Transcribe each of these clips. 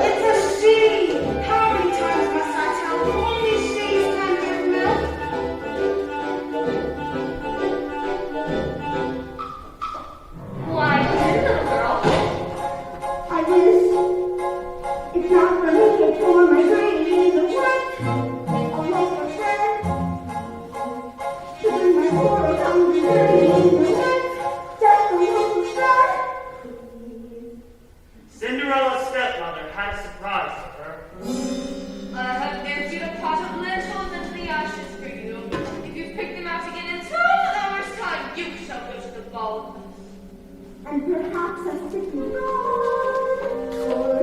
It's a she. How many times must I tell you? Only she's can give milk. Why, little girl. I wish it's not for me, it's for my granny in the woods. I'll make a friend to bring my poor hungry granny in the woods. Just a little friend. Cinderella's stepmother had a surprise for her. I have emptied a pot of lentils into the ashes for you. If you pick them out again in 12 hours' time, you shall go to the ball. And perhaps a sticky rod or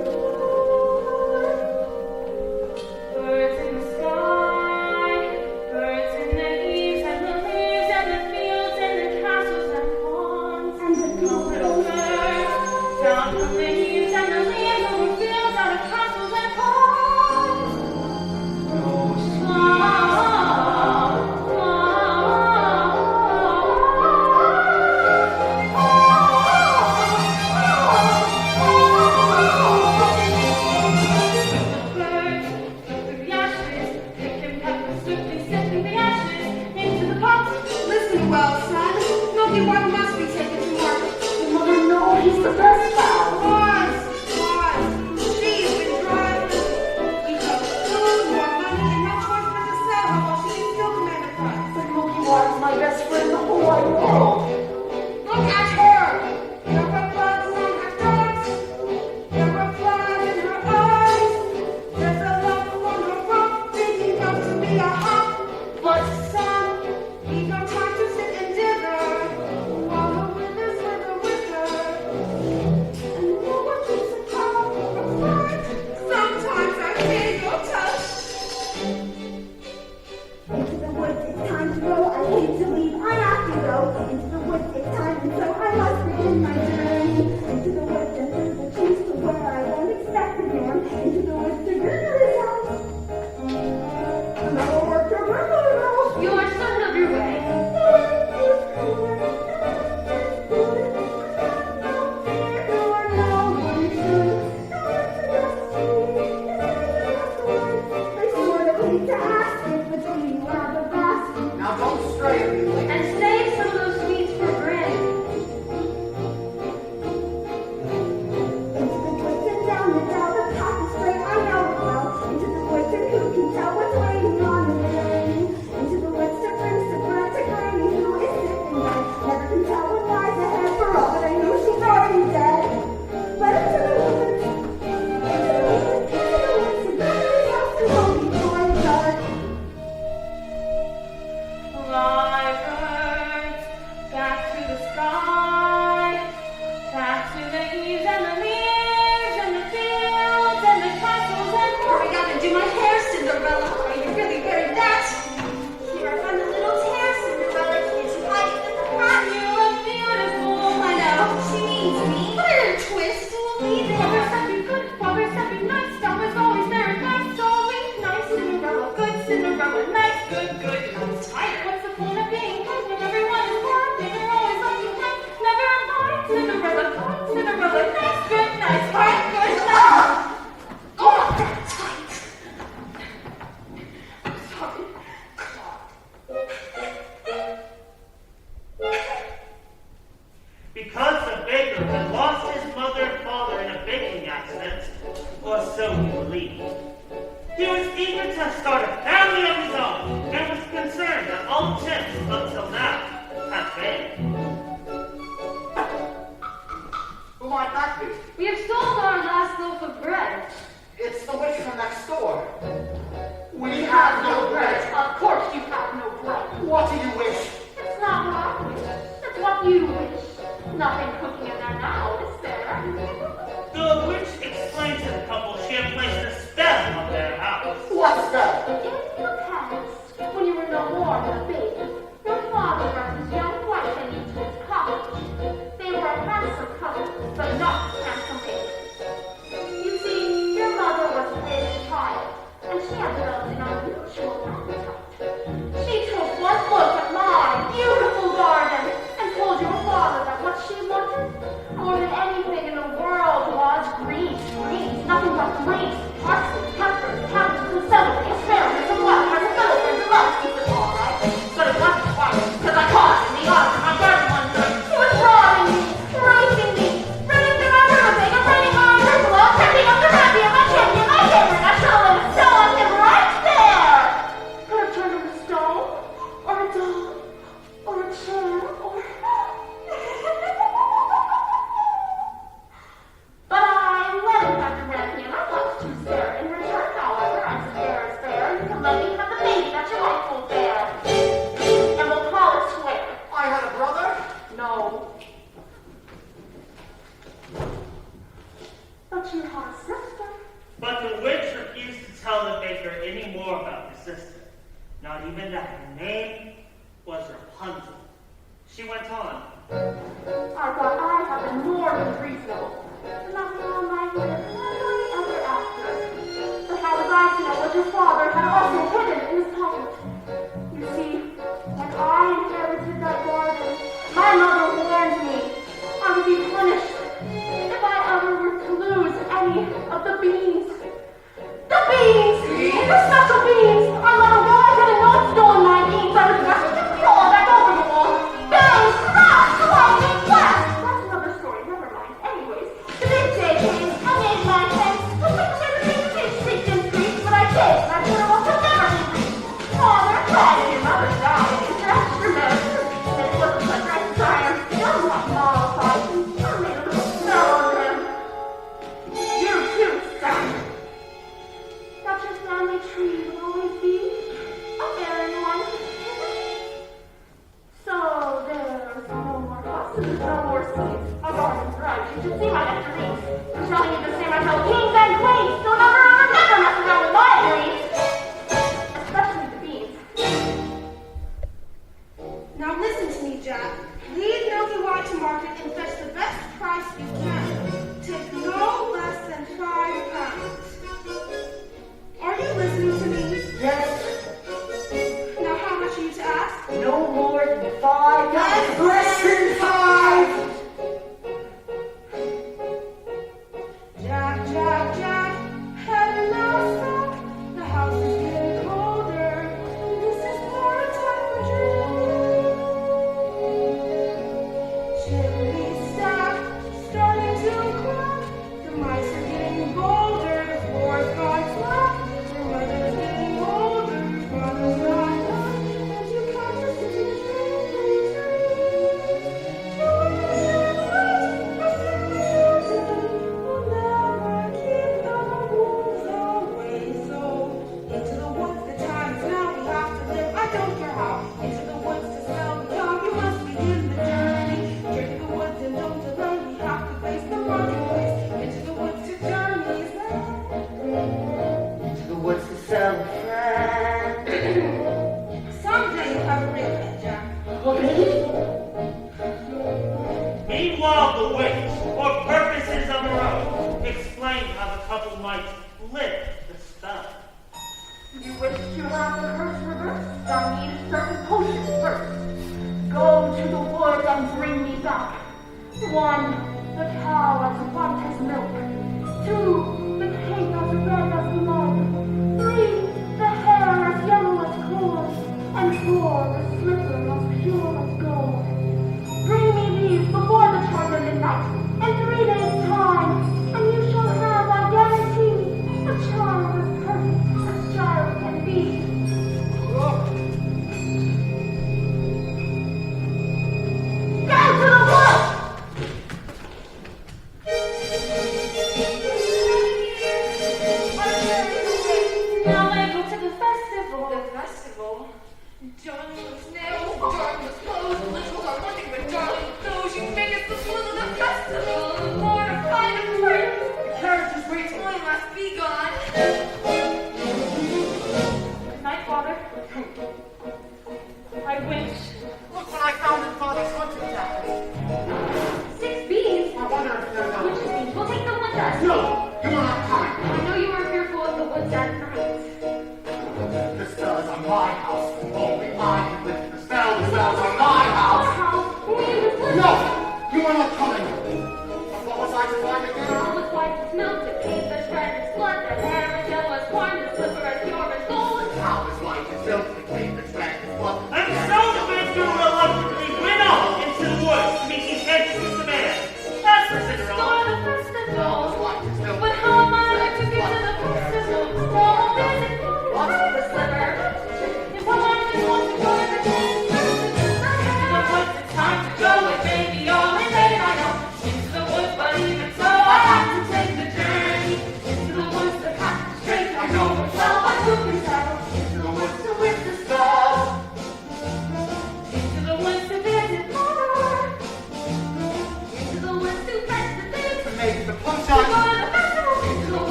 Birds in the sky, birds in the leaves and the leaves and the fields and the castles and ponds. and the Little people. birds, down from the leaves and the leaves over fields out of castles and ponds. Listen well, son. Milky White must be taken to market. The mother knows he's the best fowl. Was. She's been driving. We have food, more money, and no choice but to sell her while she can still command a price. But Milky White's my best friend in the whole wide world. Look at her. There are bugs on her throat. There are flies in her eyes. There's a lump on her throat, thinking up to be a hop. But son, we've no time to sit and dither while the withers with her. And no one keeps a cow apart. Sometimes I hear your touch. Into the woods, it's time to go. I hate to leave, I have to go. Into the woods, it's time, and so I must begin my journey. Into the woods and through the trees to where I won't expect a man. Into the woods to grandmother's house. Another work to grandmother's house. You are certain of your way. Now don't stray, Amelia. And save some of those sweets for Granny. Into the woods and down the dell, the path is straight, I know it well. Into the woods and who can tell what's waiting on the journey. Into the woods to bring some bread to Granny who is sick and dead. Never can tell what lies ahead for all that I know she's already dead. But into the woods, to Granny's house to go before it's dark. Fly, birds, back to the sky, back to the eaves and the leaves and the fields and the castles and Hurry up and do my hair, Cinderella. Are you really good at that? Here, I found a little tear, Cinderella. Can't you hide it in the pot? you look beautiful. I know. She needs me. Put her in a twist. We'll leave it. Father said be good, Father said be nice. That was always very nice, always nice. Cinderella, good Cinderella, nice, good. I'm tired. What's the point of being good when everyone is happy? They're always looking nice, never mind. Cinderella, good Cinderella, nice, good, nice, hard, good, nice. Oh, that's tight. I'm sorry. Because the baker had lost his mother and father in a baking accident, or so he believed. He was eager to start a family of his own, and was concerned that all attempts until now had failed. Who might that be? We have stolen our last loaf of bread. It's the witch from next door. We have no bread. Of course you have no bread. What do you wish? It's not what I wish. It's what you wish. Nothing cooking in there now, is there? The witch explained to the couple she had placed a spell on their house. What's that? In the past, when you were no more than a baby, your father brought his young wife and you to his cottage. They were a handsome couple, but not handsome babies. You see, your tell the baker any more about his sister. Not even that her name was Rapunzel. She went on. I thought I had been more than reasonable. And that's how my would have happily ever after. But how was I to know what your father had also hidden in his pocket? You see, when I inherited that garden, my mother warned me I would be punished if I ever were to lose any of the beans. The beans! The special beans! I let her go. I could have not stolen my beans. I was rushing to crawl back over the wall. Bang! Crash! Lightning! Flash! That's another story. Never mind. Anyways, the big day came. I made my tent. I wish everything creaked and creaked, but I did. And I could have also never been reached. Father died and your mother died. And that's removed. And it wasn't such a desire. I'm not mollified. I made a little spell on him. You too, son. That your family tree will always be a barren one. So there's no more houses, no more seeds. A garden's right. You should see my nectarines. I'm telling you the same I tell kings and queens. Don't ever mess around with my greens. Especially the beans. Now listen to me, Jack. Lead Milky Way to market and fetch the best price you can. Take no less than 5 pounds. Are you listening to me? Yes, Now how much are you to ask? no more than 5. Less than 5. Jack, Jack, Jack, had enough stop. The house is getting colder. This is more a time for dreams. Chimney stack starting to crack. The mice are getting bolder. The floor's gone slack. Your mother's getting older. Your father's not back. And you can't just sit in the We'll never keep the wolves away. So into the woods, the time is now. We have to live. I don't care how. Into the woods to sell the young. You must begin the journey. Journey the woods and don't delay. We have to face the marketplace. Into the woods to journeys. To the woods to sell a friend. Someday you'll have a real head, Jack. Okay. Meanwhile, the witch, for purposes of her own, explained how the couple might lift the spell. You wish to have the curse reversed? Thou need certain potions first. Go to the wood and bring me back. 1, the cow as white as milk. 2, the cape as red as blood. 3, the hair as yellow as corn. And 4, the slipper as pure as gold. Bring me these before the time of midnight, in 3 days' time, and you shall have, I guarantee, a child as perfect as child can be. Go to the woods! Now I go to the festival. The festival. Darling snails, darling clothes, little are nothing but darling clothes. You make us the fool of the festival, mortified and free. The carriage is waiting. I must be gone. Good night, Father. I wish. Look what I found in Father's hunting jacket. 6 beans? I wonder if they're Which not. means we'll take the woods at No, night. you are not coming. I know you are fearful of the woods at night. The spell is on my house. Only I can lift the spell. The spell's on my Our house. house, we in the woods. No, you are not coming. What was I to find again? All was white as milk, the cape as red as blood, the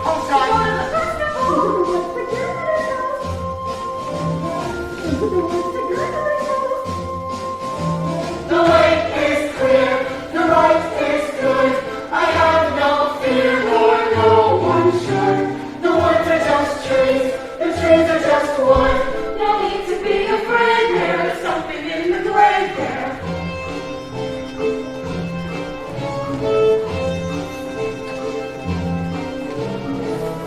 outside. Go to the festival. Into the grandmother's house. Into the grandmother's house. The way is clear, the light is good. I have no fear, nor no one should. The woods are just trees, the trees are just wood. No need to be afraid. There is something in the glade there.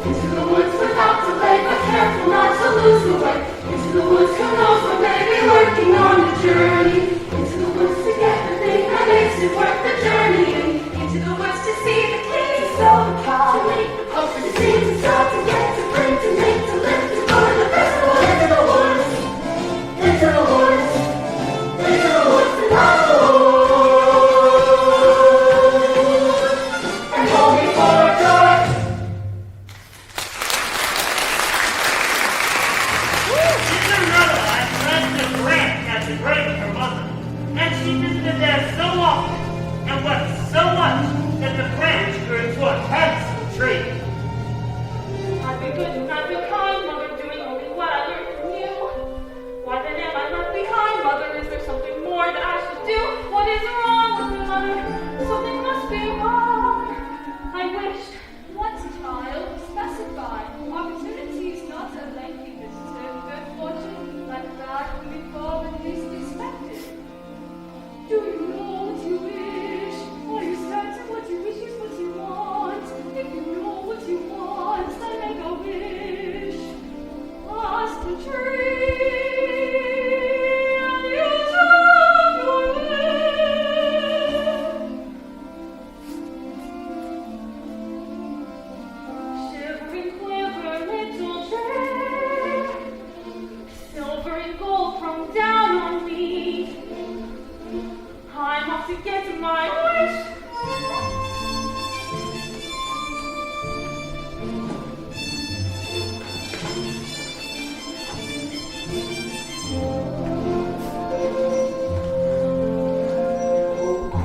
Into the woods without delay, but careful not to lose the way. Into the woods, who knows what may be lurking on the journey. Into the woods to get the thing that makes it worth the journey. Into the woods to see the king, to sell the cow, to make the pup, to sing, to sell, to get, to bring, to make, to lift, to go to the festival. Into the woods, into the woods, into the woods without the woods. And hold me for a dark. Cinderella had led the branch at the grave of her mother, and she visited there so often and wept so much that the branch grew into a handsome tree. I've been good and I've been kind, mother, doing only what I learned from you. Why then am I left behind, mother? Is there something more that I should do? What is wrong with me, mother? Something must be wrong. I wished. What, child? Specify. Opportunities not a lengthy visitor, good fortune like that when before the least expected. Do you know what you wish? Are you certain what you wish is what you want? If you know what you want, then make a wish. Ask the tree, and you shall your wish. Shivering quiver, little tree, silver and gold from down on me. I'm off to get my wish.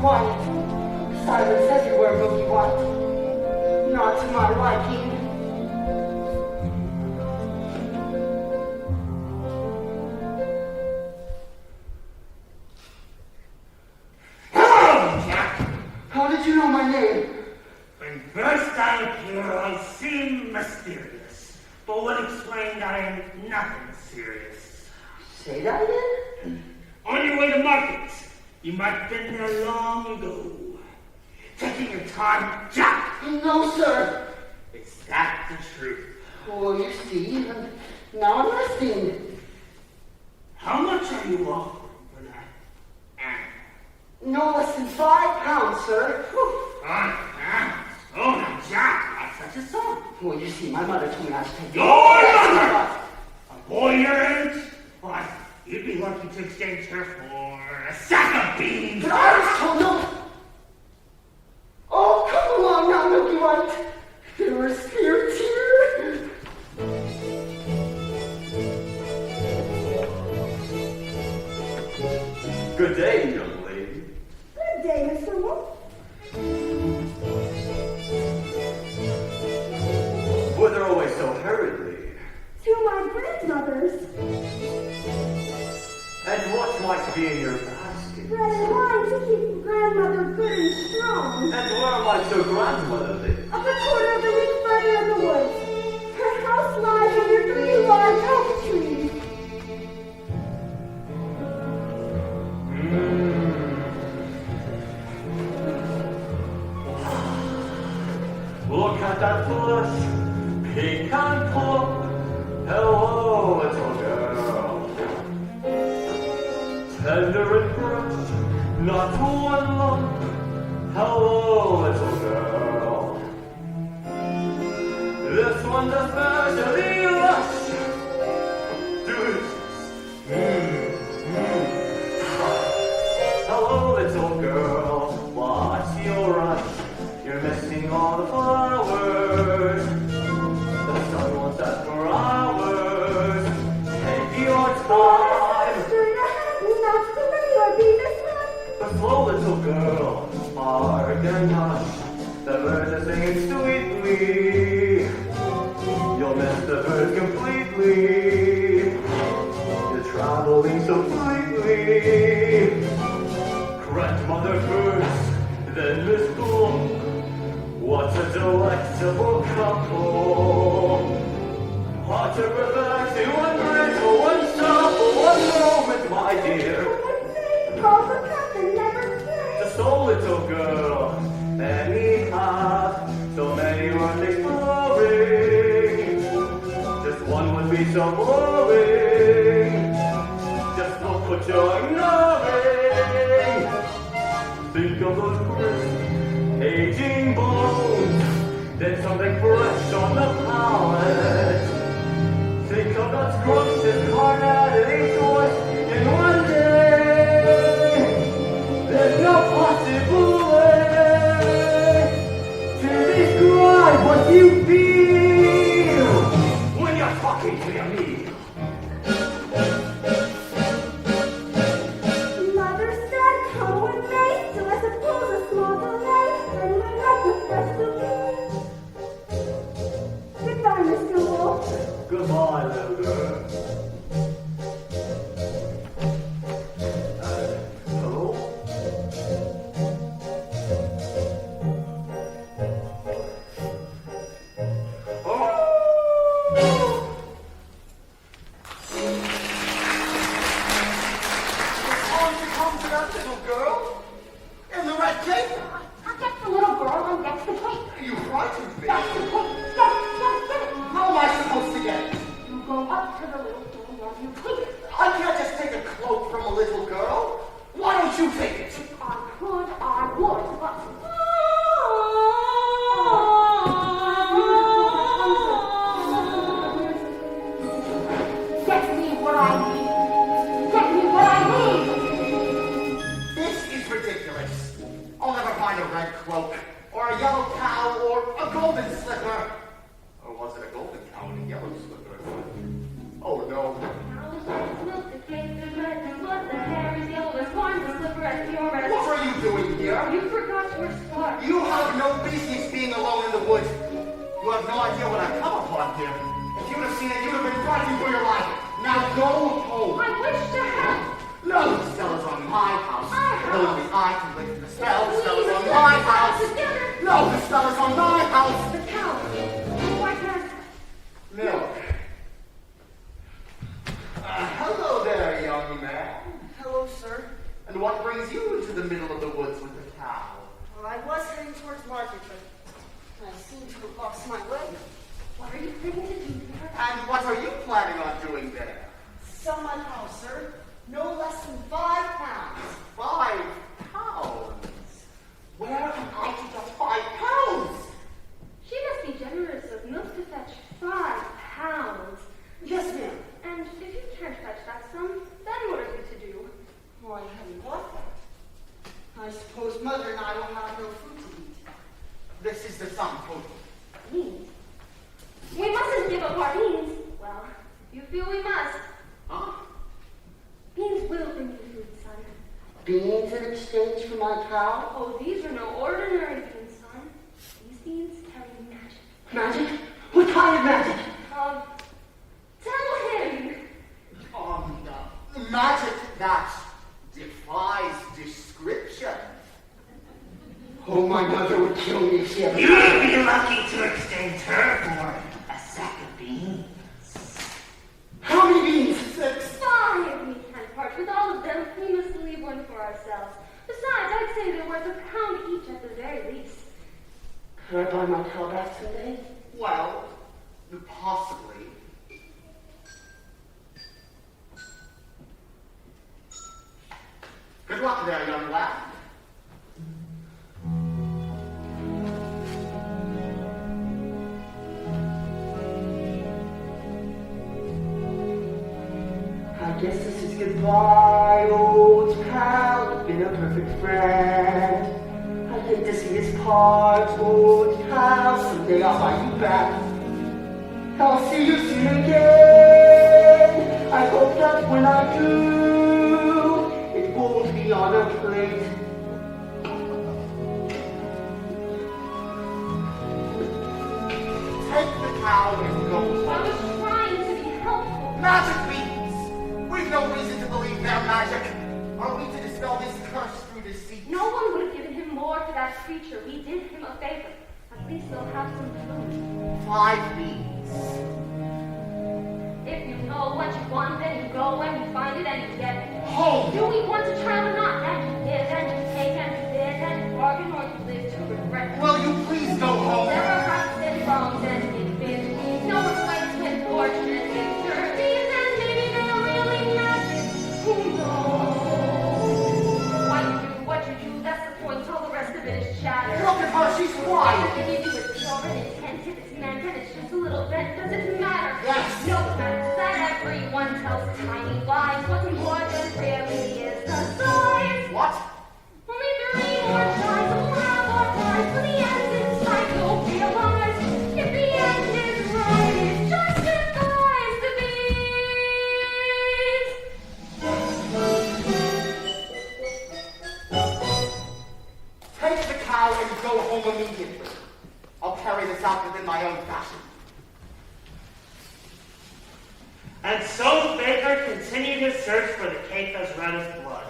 Quiet. Silence everywhere, Mookie White. Not to my liking. Hello, Jack! How did you know my name? When first I appear, I seem mysterious, but would explain that I am nothing serious. Say that again? On your way to market, you might have been there long ago. Taking your time, Jack! No, sir. Is that the truth? Well, you see, now I'm listening. How much are you offering for that animal? No less than £5, sir. Whew. 5 pounds? Oh, now, Jack, that's such a sum. Well, you see, my mother told me I should take Your mother! A boy your age? Why, you'd be lucky to exchange her for a sack of beans. But I was told no. Oh, come along now, Milky White. There are spirits here. Good day, young lady. Good day, Mr. Wolf. Whither away so hurriedly? To my grandmother's. And what might be in your basket? Bread and wine to keep grandmother good and strong. And where might your grandmother live? Up a quarter of a league further in the woods. Her house lies under 3 large oak trees. Look at that flush, pink and plump. Hello, little girl. Tender and fresh, not one lump. Hello, little girl. This one's especially lush. Delicious. Hello, little girl. What's your rush? You're missing all the flowers. The sun won't set for hours. Take your time. Straight ahead, not delay or be misled. The slow little girl, hark and hush. The birds are singing sweetly. You'll miss the birds completely. You're traveling so fleetly. Grandmother first, then Miss Bloom. What a delectable couple. Hot to relax in one breath for one stop for one moment, my dear. Call the captain, never say. Just so little girl, anyhow, so many words exploring. Just one would be so boring. Just look what you're ignoring. Think of those crisp, aging bones. Then something fresh on the palate. Think of that scrumptious carnatic choice in one day. There's no possible way to describe what you feel when you're talking to your meal. Mother said, come with me, so I suppose a small delay, and we got the best of me. Goodbye, Mr. Wolf. Goodbye, little girl. Hello? Oh! On to come to that little girl in the red cape. I get the little girl and gets the cake. You frightened me. That's the cake. Get it. How am I supposed to get it? You go up to the little thing and you take it. I can't just take a cloak from a little girl. Why don't you take it? I could, I would, but... Get me what I need. Get me what I need. This is ridiculous. I'll never find a red cloak, or a yellow cow, or a golden slipper. Or was it a golden cow and a yellow slipper? Oh no. What are you doing here? You forgot your scarf. You have no business being alone in the woods. You have no idea what I've come upon here. If you'd have seen it, you'd have been frightened for your life. Now go home. I wish to help. No, the spell is on my house. Only I can lift the spell. The spell is on Please, my let's house. get together. No, the spell is on my house. The cow. Why can't... Milk. Hello there, young man. Hello, sir. And what brings you into the middle of the woods with the cow? Well, I was heading towards market, but I seem to have lost my way. What are you planning to do there? And what are you planning on doing there? Sell my cow, sir. No less than 5 pounds. 5 pounds? Where am I to get 5 pounds? She must be generous of milk to fetch 5 pounds. Yes, ma'am. And if you can't fetch that sum, then what are you to do? Oh, I haven't got that. I suppose Mother and I will have no food to eat. This is the sum total. Beans? We mustn't give up our beans. Well, you feel we must. Huh? Beans will bring you food, son. Beans in exchange for my cow? Oh, these are no ordinary beans, son. These beans carry magic. Magic? What kind of magic? Tell him. Magic that defies description. Oh, my mother would kill me if she ever... You would be lucky to exchange her for a sack of beans. How many beans? 6. 5. We can't part with all of them. We must leave one for ourselves. Besides, I'd say they're worth £1 each at the very least. Can I buy my cow back someday? Well, possibly. Good luck there, young lad. I guess this is goodbye, old pal. You've been a perfect friend. I hate to see us part, old pal. Someday I'll buy you back. I'll see you soon again. I hope that when I do, it won't be on a plate. Take the cow is go I home. was trying to be helpful. Magic beans! We've no reason to believe they're magic. Are we to dispel this curse through deceit? No one would have given him more for that creature. We did him a favor. At least they'll have some food. 5 beans. If you know what you want, then you go and you find it and you get it. Home! Do we want a child or not? And you give and you take and you bid and you bargain or you live to regret. Will you please go home? There are rights and wrongs and infinities. No one waits with fortune and victories. And maybe they're really magic. Who knows? Why you do what you do, that's the point. All the rest of it is chatter. Look at her, she's quiet. Everything you do is pure and intent. If it's meant and it's just a little bit, does it matter? Yes. No, it matters that everyone tells tiny lies. What's important really is the size. What? Only 3 more tries, we'll have our prize. When the end is sight, you'll realize if the end is right, it justifies the beast. Take the cow and go home immediately. I'll carry this out within my own fashion. And so the baker continued his search for the cape as red as blood.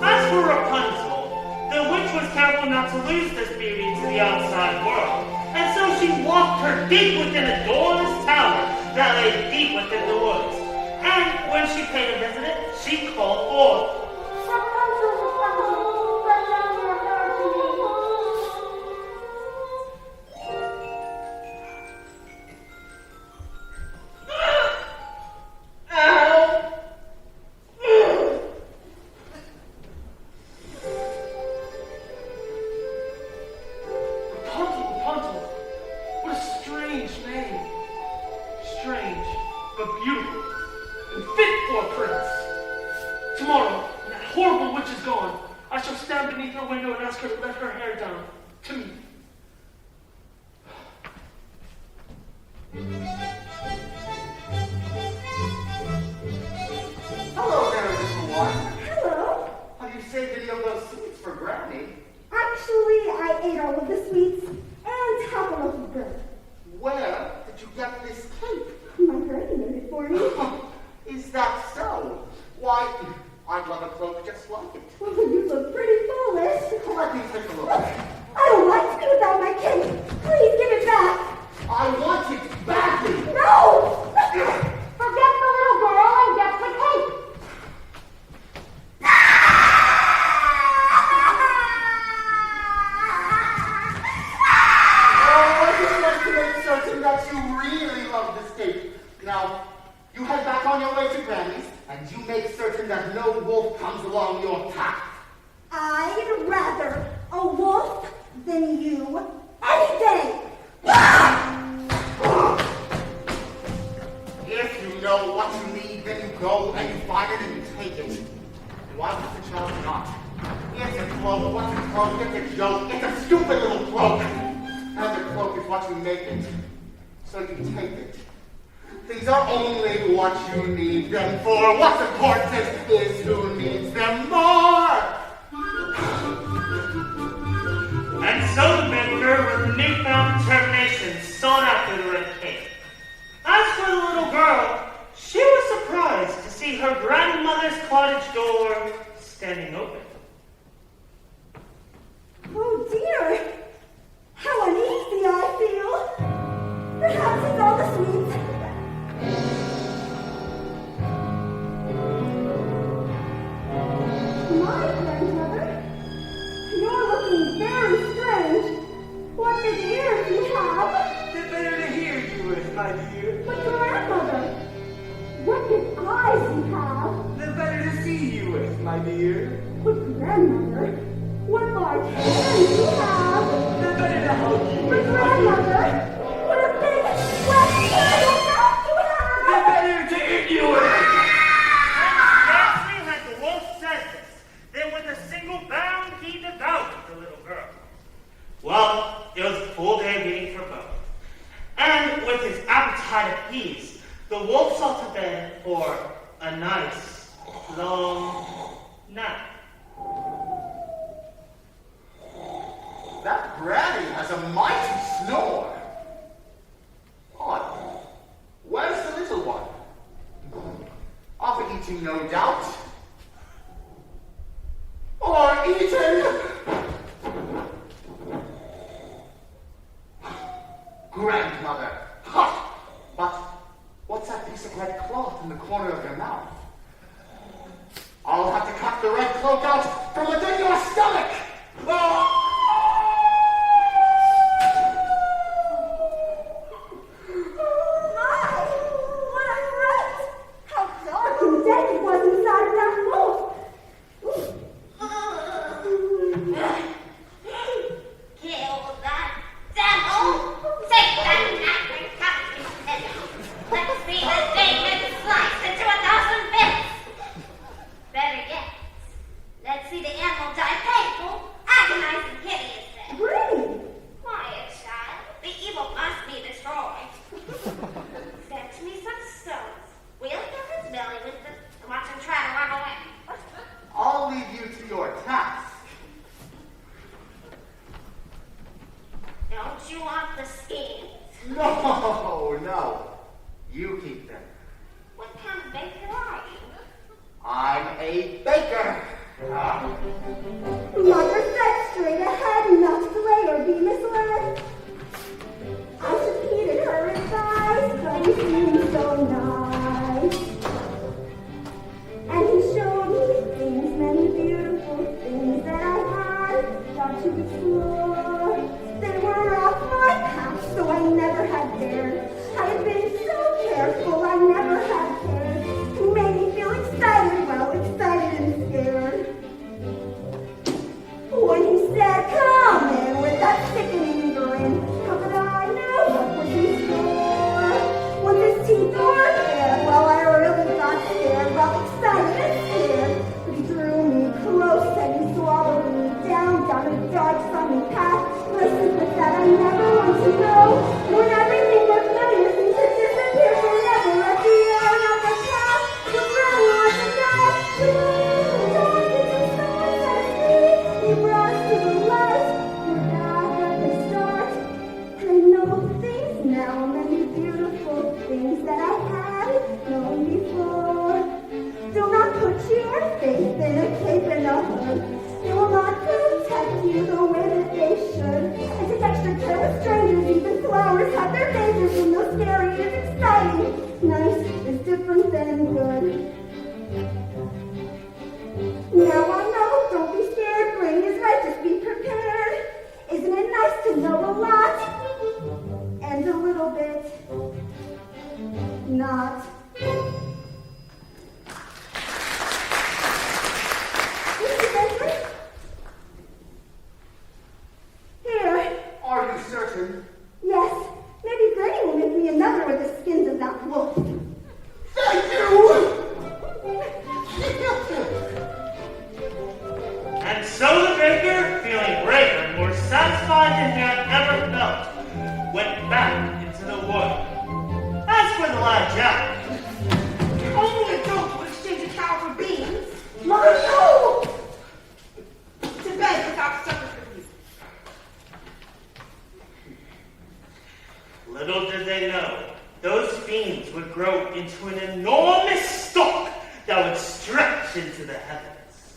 As for Rapunzel, the witch was careful not to lose this beauty to the outside world, and so she walked her deep within a doorless tower that lay deep within the woods. And when she paid a visit, she called forth, Rapunzel, Rapunzel, let down your hair to me. Rapunzel, what a strange name. Strange, but beautiful, and fit for a prince. Tomorrow, when that horrible witch is gone, I shall stand beneath her window and ask her to let her hair down to me. Hello there, little one. Hello. Have you saved any of those sweets for Granny? Actually, I ate all of the sweets and half a loaf of bread. Where did you get this cape? My granny made it for me. Is that so? Why, I'd love a cloak just like it. Well, you look pretty foolish. Let me take a look. I don't like to be without my cape. Please give it back. I want it badly. No! Forget the little girl and get the cape. Oh, I just want to make certain that you really love this cape. Now, you head back on your way to Granny's, and you make certain that no wolf comes along your path. I'd rather a wolf than you any day. If you know what you need, then you go and you find it and you take it. Why does the child not? It's a cloak. What's a cloak? It's a joke. It's a stupid little cloak. And the cloak is what you make it. So you take it. These are only what you need them for. What's important is who needs them more. and so the baker, with newfound determination, sought after the red cape. As for the little girl, she was surprised to see her grandmother's cottage door standing open. Oh dear! How uneasy I feel! Perhaps it's all the sweets. My grandmother? You're looking very strange. What big ears you have! They're better to hear you with, my dear. But grandmother! What big eyes you have! They're better to see you with, my dear. But grandmother! What large hands you have! They're better to hug you But with, my dear. grandmother! What a big wet little mouth you They're have! better to eat you with. Scarcely had the wolf said this, then with a single bound he devoured the little girl. Well, it was a full day of eating for both. And with his appetite appeased, the wolf sought to bed for a nice, long nap. That Granny has a mighty snore. Oh, eaten, no doubt. Or eaten. Grandmother. Ha! But what's that piece of red cloth in the corner of your mouth? I'll have to cut the red cloak out from within your stomach. Oh! Kill that devil! Take that knife and cut his head off. Let's see the David sliced into 1,000 bits. Better yet, let's see the animal die painful, agonizing, hideous death. Quiet, child. The evil must be destroyed. Fetch me some stones. We'll fill his belly with them and watch him try to run away. I'll leave you to your task. Don't you want the skins? No, no. You keep them. What kind of baker are you? I'm a baker. Mother said straight ahead, not to delay or be misled. I repeated her advice, but he seemed so nice. And he showed me things, many beautiful things that I had got to explore. They were off my path, so I never had dared. I had been so careful, I never had cared. He made me feel excited, well, excited and scared. When he said, come in, with that sickening grin, how could I know what was in store? When his teeth were bared, well, I really got scared, well, excited and scared. But he drew me close and he swallowed me down a dark, sunny path. But a secret that I never want to know. When everything was familiar seemed to disappear forever at the end of the path. The ground was a dark, the moon dark into stars at his feet. He brought us to the light, we're back at the start. And I know things now, many beautiful things that I hadn't known before. Do not put your faith in a cape and a hood. They will not protect you the way that they should. And take extra care with strangers, even flowers have their dangers. And though scary is exciting, nice is different than good. Now I know, don't be scared, brain is right, just be prepared. Isn't it nice to know a lot? And a little bit not. Mr. Benjamin? Here. Are you certain? Yes. Maybe Granny will make me another with the skins of that wolf. Thank you! And so the baker, feeling braver and more satisfied than he had ever felt, went back into the wood. As for the lad Jack, Only a goat would exchange a cow for beans. Mother, no! To bed without supper for you. little did they know, those beans would grow into an enormous stalk that would stretch into the heavens.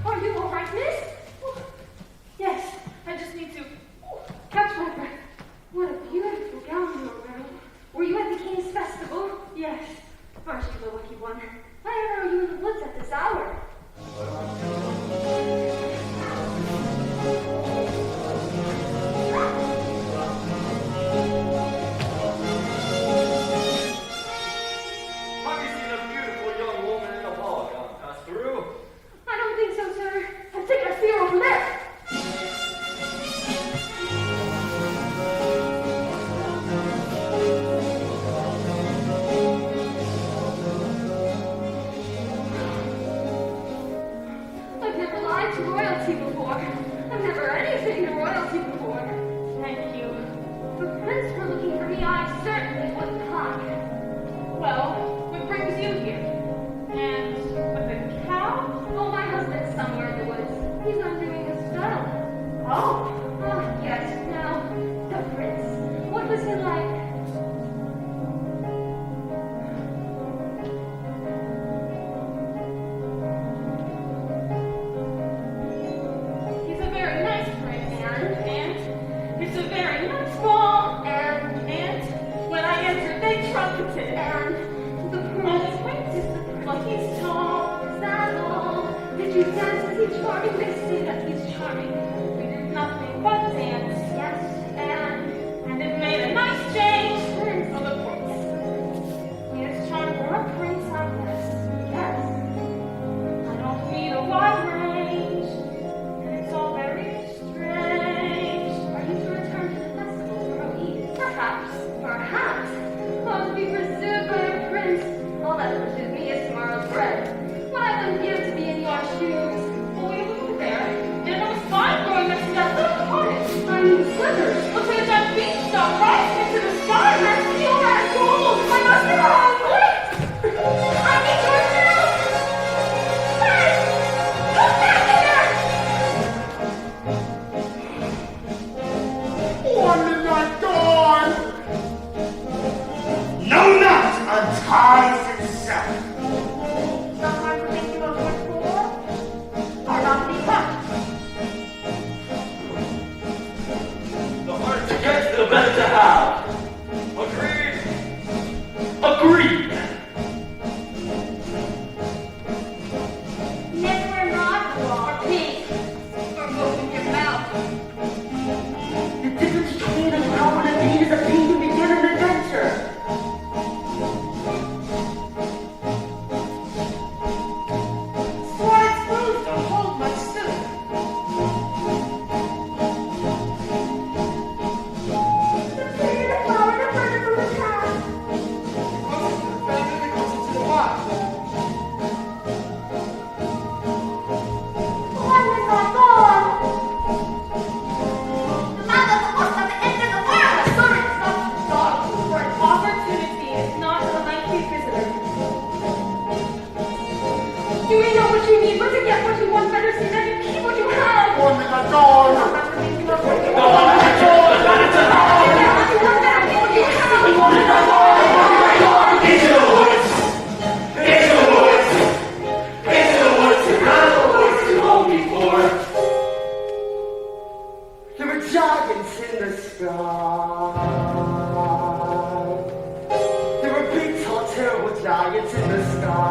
Are you all right, miss? Yes, I just need to catch my breath. What a beautiful gown you are wearing. Were you at the King's Festival? Yes. Aren't you the lucky one? Why are you in the woods at this hour? Have you seen a beautiful young woman in a ball gown pass through? I don't think so, sir. I think I see her over there. he charming? They say that he's charming. We did nothing but dance. Yes, and it made a nice change for the prince. He is charmed for a prince, I guess. Yes. I don't need a wide range, and it's all very strange. Are you to return to the festival tomorrow eve? Perhaps. Perhaps. Oh, to be pursued by a prince. All that pursues me is tomorrow's bread. What I would give to be in your shoes. Oh, you look there. And it was fine growing next to that little cottage. I mean, slithers. Looks like a giant beanstalk rising into the sky. That's pure and gold. I must be home. Wait! I need to return. Hey! Come back here! One midnight dawn! No knot unties itself. Sometimes the things you look for are not to be kept. The harder to get, the better to have. Agreed. Agreed. Never not or pink. Or moving your mouth. The difference between a cow and a bean is a bean to begin an adventure. Sword exposed, don't hold much soup. The tree, the flower, the bird from the past. Closer to the family, closer to the wife. One is not gone. The mouth of the horse at the end of the world. The sword is not the dog. For an opportunity is not a lengthy visitor. Do we know what you need? But to get what you want, better see that you keep what you have. One midnight dawn! Sometimes the things you look for are not to be kept. What you want, better keep what you have. Into the woods! Into the woods! Into the woods to run the woods to hold me for. There were giants in the sky. There were big, tall, terrible giants in the sky.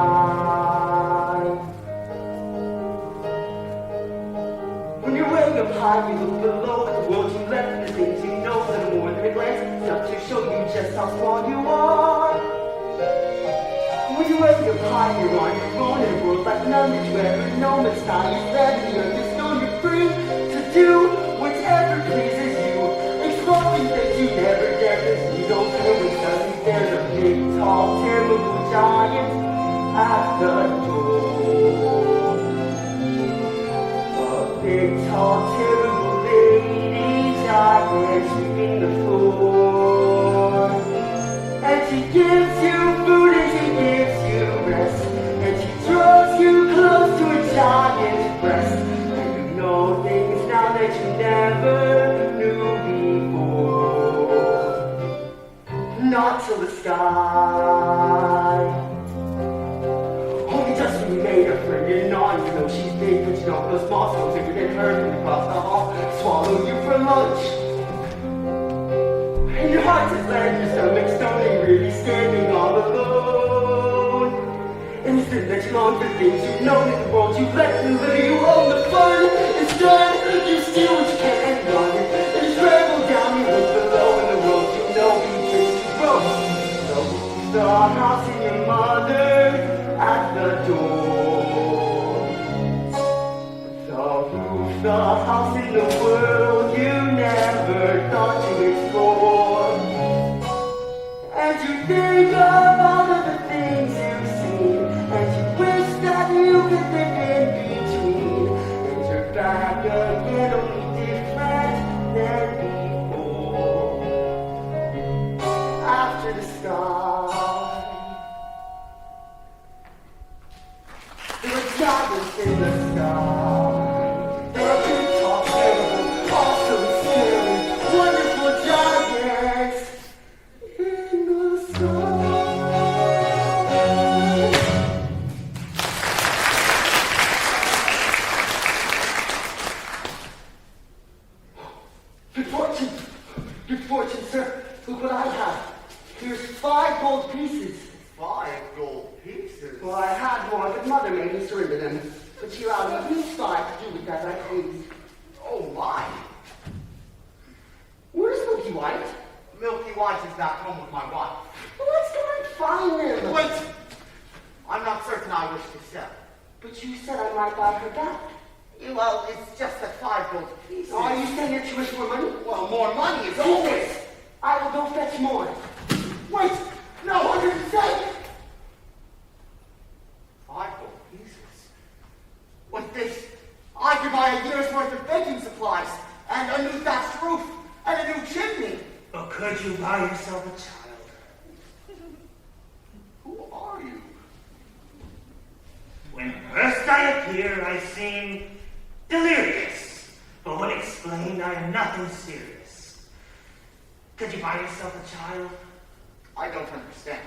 When you're way up high, you look below at the world you left and the things you know. Little more than a glance, enough to show you just how small you are. When you're way up high, you're on your own in a world like none that you ever known. The sky is red and the earth is stone. You're free to do whatever pleases you. Explore things that you never dared to see. Don't care when suddenly there's a big, tall, terrible giant at the door. A big, tall, terrible lady giant sweeping the floor. And she gives you food and she gives you rest. And she draws you close to a giant's breast. And you know things now that you never knew before. Not till the sky. Only just when you made her friend, you're not even though she's big, but you don't feel small, so bigger than her when you cross the hall, swallow you for lunch. And your heart is land, your stomach's stony, really standing all alone. And it's been that you long for things you've known in the world you've let them live, you own the fun. Instead, you steal what you can and run, and you travel down, you look below in the world you know begins to grow. So who's the house in your mother? At the door. The roof, the house in the world you never thought to explore. And you think of all of the things you've seen, and you wish that you could live in between. And you're back again, only different than before. After the sky. There were giants in the sky. There were big, tall, terrible, awesome, scary, wonderful giants in the sky. Good fortune! Good fortune, sir. Look what I have. Here's 5 gold pieces. 5 gold pieces? Well, I had one, but Mother made me surrender them. But you're out of you decide to do with that, I please. Oh my! Where's Milky White? Milky White is back home with my wife. Well, let's go and find them. Wait! I'm not certain I wish to sell. But you said I might buy her back. Well, it's just that 5 gold pieces. Are you saying you're too much more money? Well, more money is always... I will go fetch more. Wait! No, what did you say? 5 gold pieces? With this, I could buy a year's worth of baking supplies, and a new thatched roof, and a new chimney. Or could you buy yourself a child? Who are you? When first I appear, I seem delirious. But when explained, I am nothing serious. Could you buy yourself a child? I don't understand.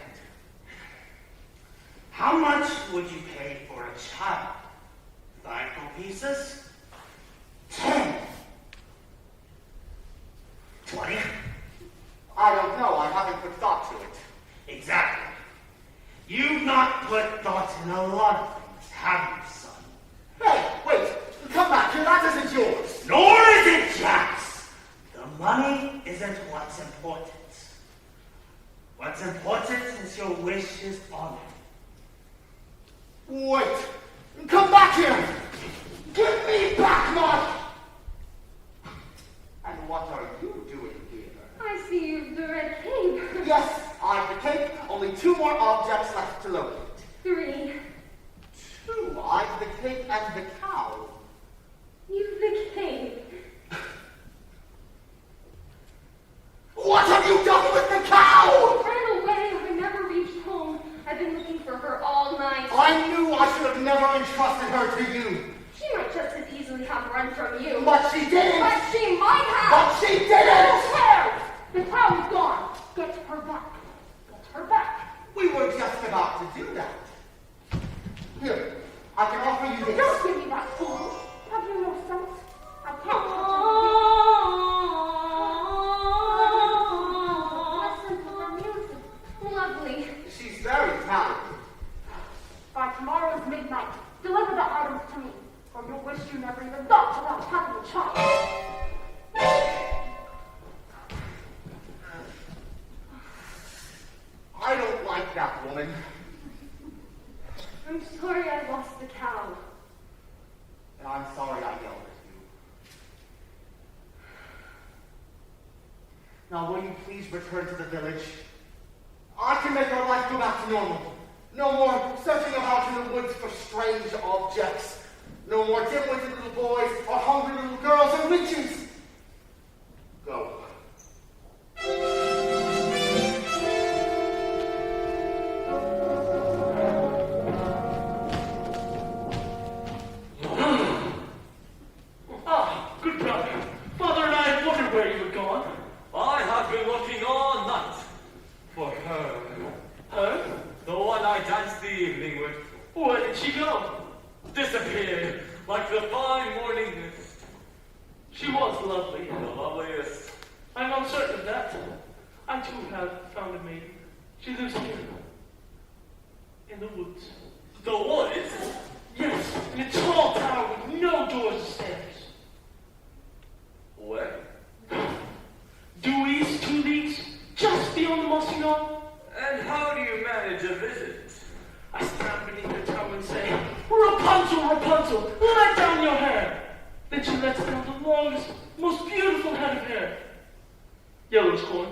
How much would you pay for a child? 5 gold pieces? 10? 20? I don't know. I haven't put thought to it. Exactly. You've not put thought in a lot of things, have you, son? Hey, wait. Come back here. That isn't yours. Nor is it Jack's. The money isn't what's important. What's important is your wishes on it. Wait. Come back here. Give me back my... And what are you doing here? I see you've the red cape. Yes, I've the cape. Only 2 more objects left to locate. 3. 2. I've the cape and the cow. You've the cape. What have you done with the cow? Ran away. I never reached home. I've been looking for her all night. I knew I should have never entrusted her to you. She might just as easily have run from you. But she didn't. But she might have. But she didn't. Who cares? The cow is gone. Get her back. Get her back. We were just about to do that. Here, I can offer you this. Don't give me that fool. Have you no sense? I can't touch her. Listen to her music. Lovely. She's very talented. By tomorrow's midnight, deliver the items to me, or you'll wish you never even thought about having a child. I don't like that woman. I'm sorry I lost the cow. And I'm sorry I yelled at you. Now will you please return to the village? I can make our life go back to normal. No more searching about in the woods for strange objects. No more dim-witted little boys or hungry little girls and witches. Go. Good brother. Father and I have wondered where you were gone. I have been looking all night for her. Her? The one I danced the evening with. Where did she go? Disappeared like the fine morning mist. She was lovely. The loveliest. I'm uncertain of that. I too have found a maiden. She lives here. In the woods. The woods? Yes, in a tall tower with no doors or stairs. Where? Due east 2 leagues, just beyond the mossy knoll. And how do you manage a visit? I stand beneath the tower and say, Rapunzel, Rapunzel, let down your hair. Then she lets down the longest, most beautiful head of hair, yellow as corn,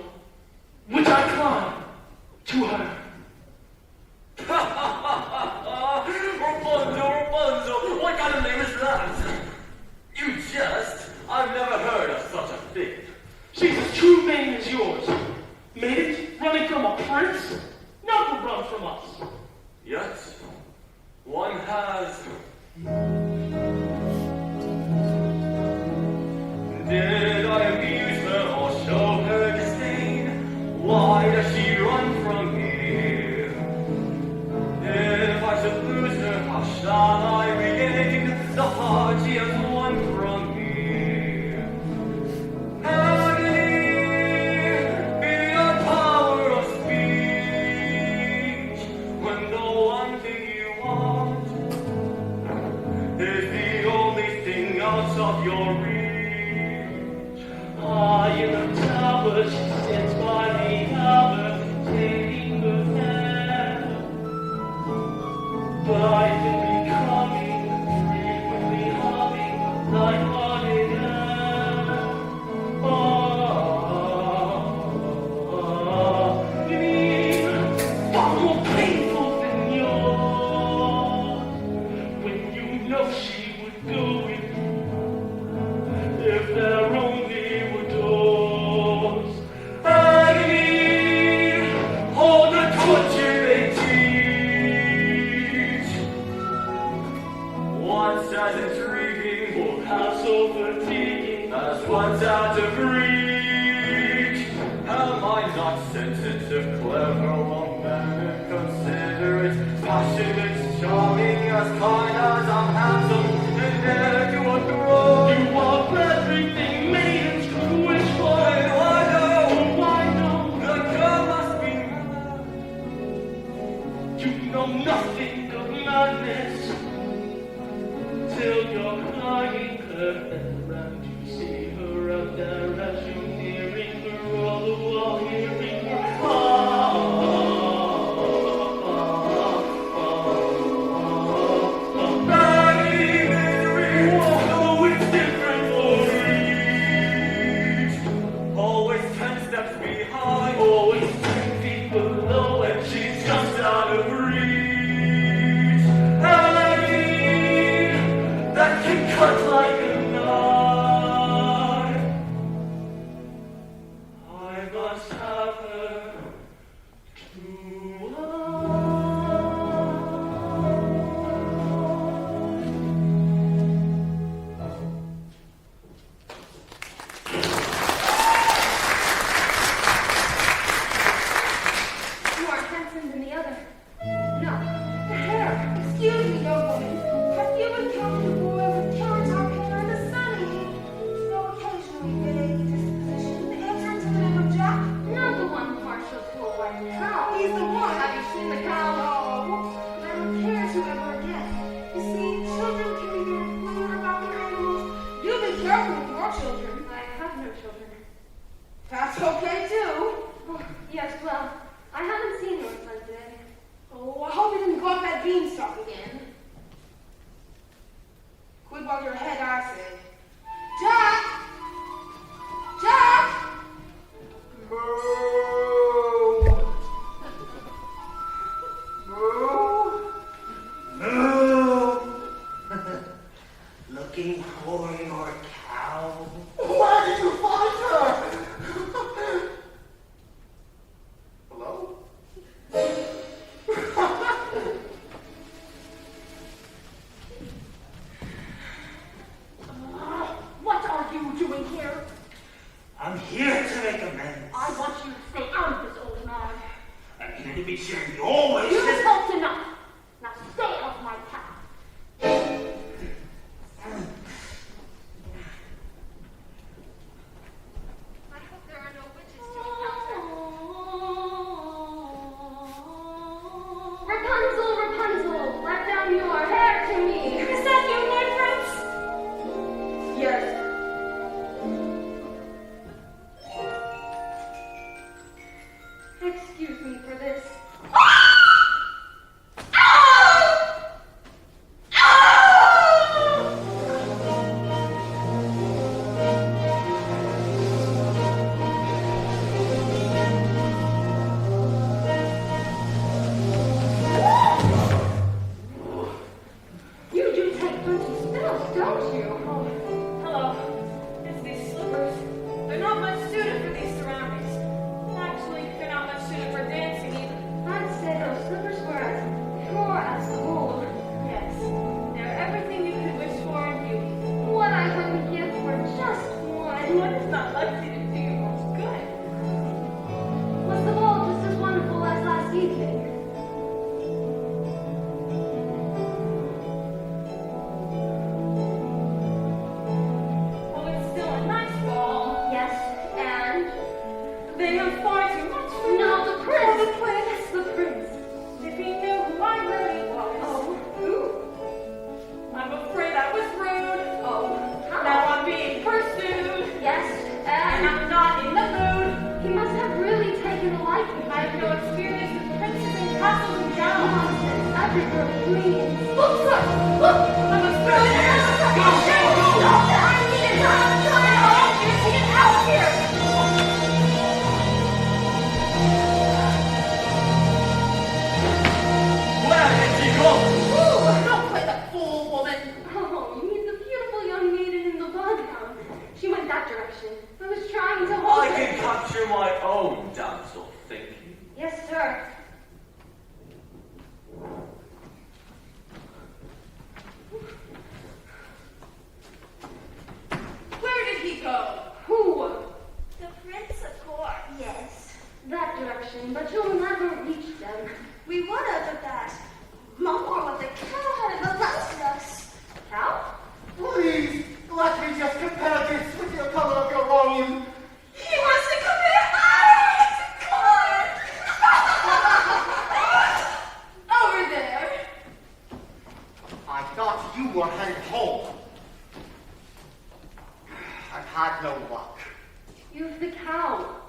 which I climb to her. Rapunzel, Rapunzel, what kind of name is that? You jest? I've never heard of such a thing. She's as true maiden as yours. Maidens running from a prince? Never run from us. Yet, one has... Did I amuse her or show her disdain? Why does she run from me? If I should lose her, how shall I regain the heart she has won from me? flower containing the candle. But I've been becoming frequently humming light-hearted you mean far more painful than yours when you know she would go with you if there only were doors. Agony, all the torture they teach. Once as intriguing, or how so fatiguing as once out of reach. Am I not sensitive, clever, long-man, and considerate, passionate, charming, as kind as I'm handsome, and dare to grow? You are everything maidens could wish for. And I know the girl must be mad. You know nothing of madness till you're crying her and you see her out there as you're nearing her, all the while hearing her. It's different for each. Always 10 steps behind, always 10 feet below, and she's just out of reach. Agony that can cut like a knife. I must have her to More handsome than the other. No, the hair. Excuse me, young woman. Have you encountered a boy with turn-top hair and a sunny, though occasionally vague disposition, answering to the name of Jack? Not the one partial to a white cow. He's the one. Have you seen the cow? Oh, never cares who ever again. You see, children can be very clear about their animals. You be careful with your children. I have no children. That's okay too. Oh, yes, well, I haven't seen your son today. Oh, I hope you didn't go up that beanstalk again. Quit while your head, I said. Jack! Jack! Moo! Looking for your cow? Where did you find her? Hello? What are you doing here? I'm here to make amends. I want you to stay out of this, old man. I'm here to be sure you always You listen. talked enough. Now stay off my path. I hope there are no witches to encounter. Rapunzel, Rapunzel, let down your hair to me. Is that you, my prince? Yes. Excuse me for this. You do take plenty steps, don't you? Hello. It's these slippers. They're not much suited for these surroundings. Actually, they're not much suited for dancing either. I'd say those slippers were as pure as gold. Yes, they're everything you could wish for in beauty. What I wouldn't give for just one. One is not likely to do you much good. Was the ball just as wonderful as last evening? Well, it's still a nice ball. Yes, and They have far too much for you. no, the prince. The prince. The prince. If he knew who I really was. Oh, who? I'm afraid I was rude. Oh, how? Now I'm being pursued. Yes, And and I'm not in the mood. he must have really taken a like you have no experience with princes and castles and gowns. Every girl, please. Look, sir! Look! I'm a princess! Go! Stop it! I need it! I'm trying to help you to get out here! Where did she go? Ooh, don't play the fool, woman. Oh, you mean the beautiful young maiden in the ball gown? She went that direction. I was trying to hold I her. can capture my own damsel thinking. Yes, sir. Where did he go? Who? The prince, of course. Yes. That direction, but you'll never reach them. We would have, but that mongrel with the cow had molested us. Cow? Please, let me just compare this with your color of your robe. He wants to compare ours to corn. Over there. I thought you were headed home. I've had no luck. You've the cow.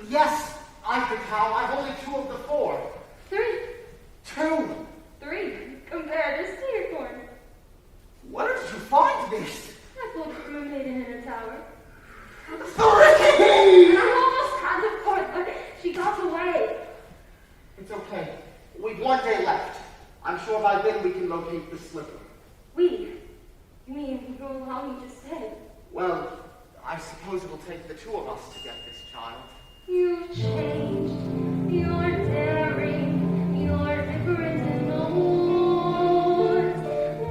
Yes, I've the cow. I've only 2 of the 4. 3. 2. 3. Compare this to your corn. Where did you find this? I pulled from a maiden in a tower. 3! I almost had the corn, but she got away. It's okay. We've 1 day left. I'm sure by then we can locate the slipper. We? You mean you'll allow me to stay? Well, I suppose it will take the 2 of us to get this child. You've changed. You're daring. You're different in the woods.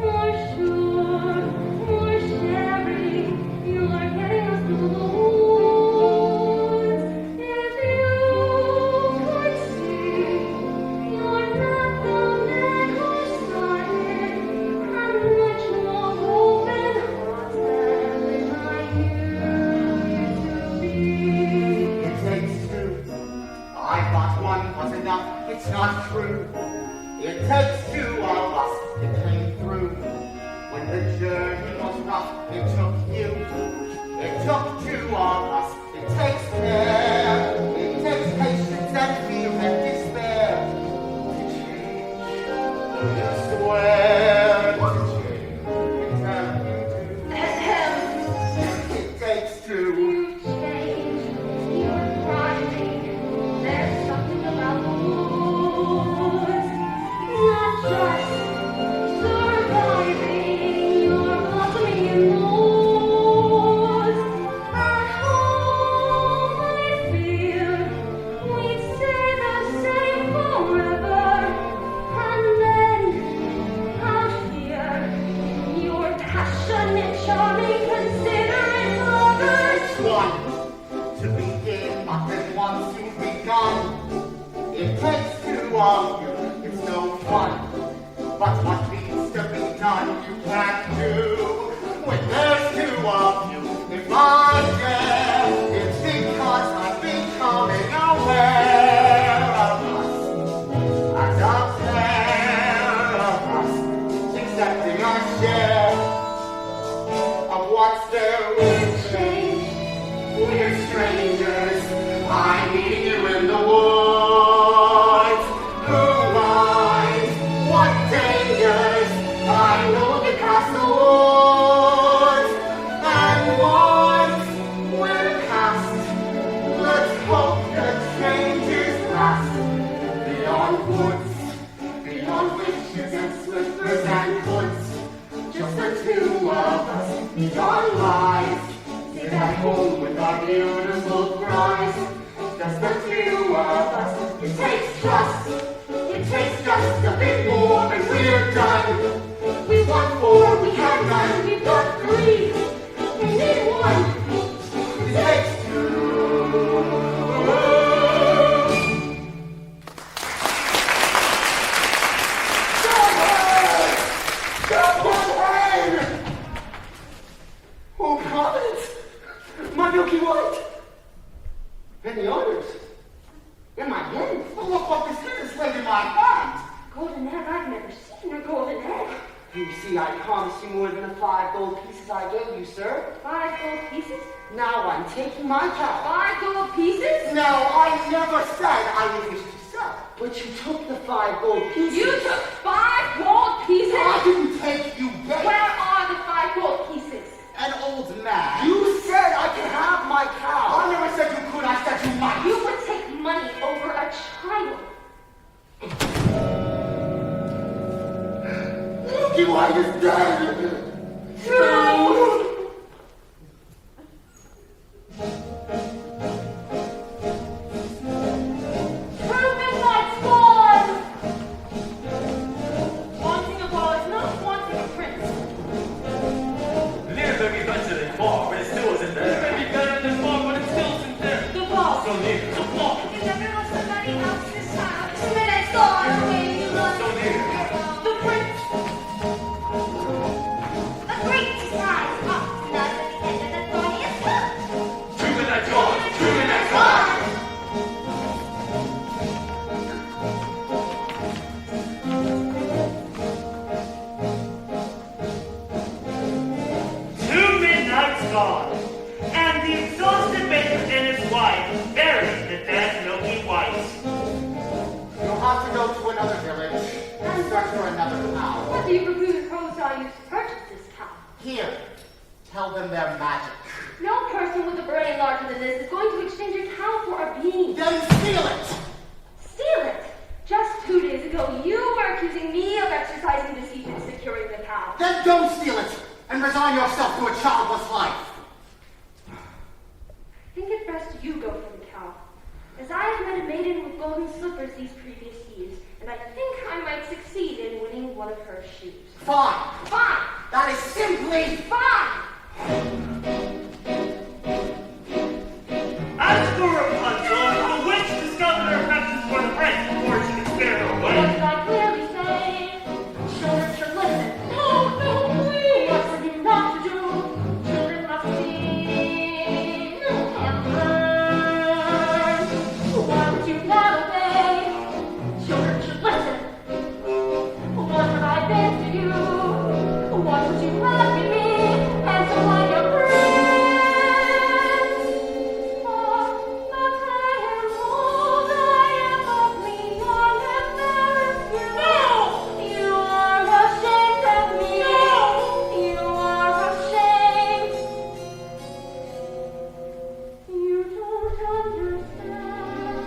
More sure. More sharing. You're getting us through the woods. If you could see, you're not the man who started. I'm much more open-hearted than I used to be. It takes 2. I thought 1 was enough. It's not true. It takes 2 of us to came through. When the journey was rough, it took you. It took 2 of us. It takes care. It takes patience and fear and despair to change. You swear to change. It takes 2. You've changed. You're thriving. There's something about the woods. Not just surviving. You're blossoming in the woods. At home, I fear we'd stay the same forever. And then out here, you're passionate, charming, considerate lovers. 1 to begin, but then once you've begun, it takes 2 of you. It's no fun, but what needs to be done you can't do. When there's 2 of you, if I dare, it's because I'm becoming aware of us as a pair of us, accepting our share of what's there. We've changed. We're strangers. I'm meeting you in the woods. Who lies? What dangers? I know the past the woods. And once we're past, let's hope the change is last. Beyond woods, beyond wishes and slippers and hoods. Just the 2 of us, beyond lies. Sit at home with our beautiful prize. Just the 2 of us. It takes trust. It takes just a bit more and we're done. We want 4, we have none. We've got 3. We need 1. It takes 2. Oh, Providence! My Milky White! And the others? In my hand? Oh, look what this is laid in my hand! Golden egg? I've never seen a golden egg. You see, I promised you more than the 5 gold pieces I gave you, sir. 5 gold pieces? Now I'm taking my cow. 5 gold pieces? No, I never said I refused to sell. But you took the 5 gold pieces. You took 5 gold pieces? I didn't take you gave. Where are the 5 gold pieces? An old man. You said I could have my cow. I never said you could, I said you might. You would take money over a child. Milky White is dead. No! Midnight's gone! Wanting a ball is not wanting a prince. Near may be better than far, but it still isn't there. It may be better than far, but it still isn't there. The ball. So near, The ball. You never know somebody else's house. Midnight's gone. Away you run. so near. The prince. A great surprise pops tonight at the end of the 20th month. Two midnight gone, two midnight gone. Two midnights gone, and the exhausted baker and his wife buried the dead Milky White. You'll have to go to another village and search for another cow. What do you propose I use to purchase this cow? Here, tell them they're magic. No person with a brain larger than this is going to exchange a cow for a bean. Then steal it. Steal it! Just 2 days ago, you were accusing me of exercising deceit in securing the cow. Then don't steal it and resign yourself to a childless life. I think it best you go for the cow, as I have met a maiden with golden slippers these previous years, and I think I might succeed in winning one of her shoes. Fine. Fine! That is simply Fine! As for Rapunzel, the witch discovered her affections for the prince before she could spare her What away. did I clearly say? Children should listen. No, no, please! What's it not to do? Children must see and learn. Why would you not obey? Children should listen. What have I been to you? What would you laugh at me? And so I your prince. But I am old, I am ugly, I am embarrassed. No! You are ashamed of me. No! You are ashamed. You don't understand.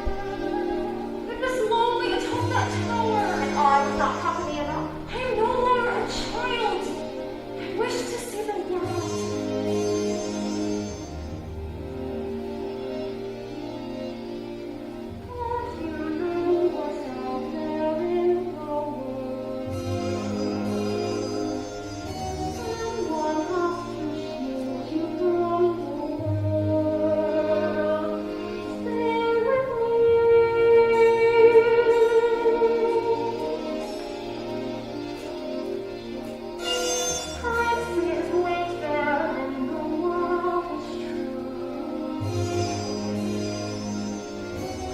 Goodness lonely atop that tower. And I was not company enough. I am no longer a child. I wish to see the world. Don't you know what's out there in the world? Someone has to shield you from the world. Stay with me. Princes wait there and the world is true.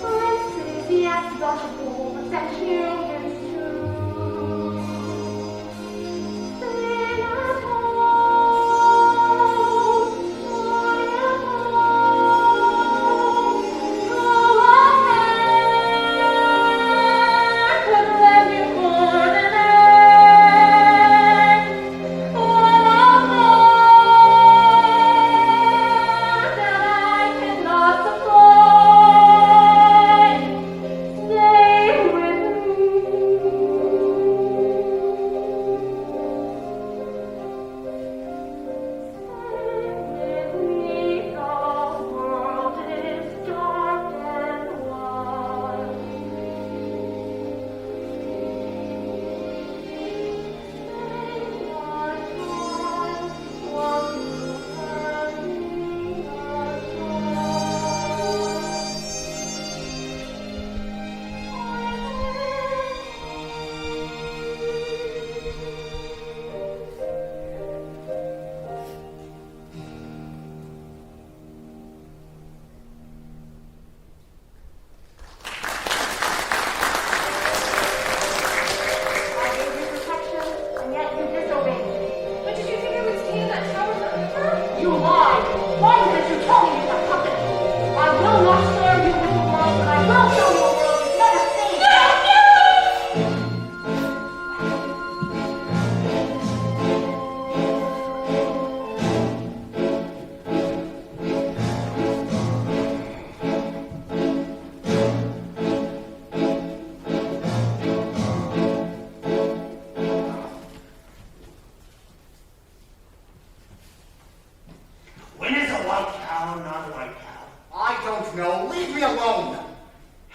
Princes, yes, but wolves and humans too. Stay at home, I am home. Go ahead, but let me more than all of that I cannot supply. Stay with me.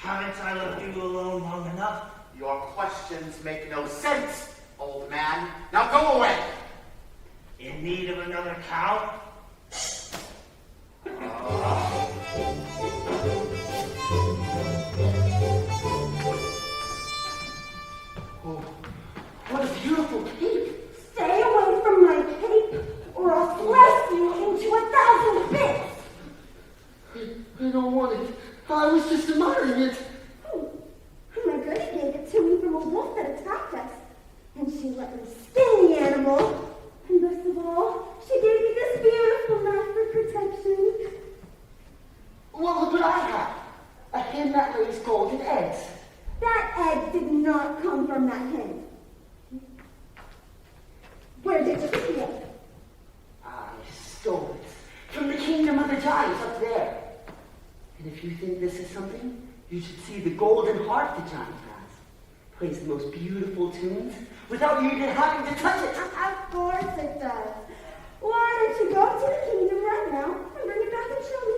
Haven't I left you alone long enough? Your questions make no sense, old man. Now go away. In need of another cow? Oh, what a beautiful cape. Stay away from my cape, or I'll slice you into 1,000 bits. I don't want it. I was just admiring it. My Gertie gave it to me from a wolf that attacked us. And she let me skin the animal. And best of all, she gave me this beautiful knife for protection. Well, look what I have. A hen that lays golden eggs. That egg did not come from that hen. Where did you see it? I stole it from the kingdom of the giants up there. And if you think this is something, you should see the golden harp the giant has. Plays the most beautiful tunes without you even having to touch it. Of course it does. Why don't you go to the kingdom right now and bring it back and show me?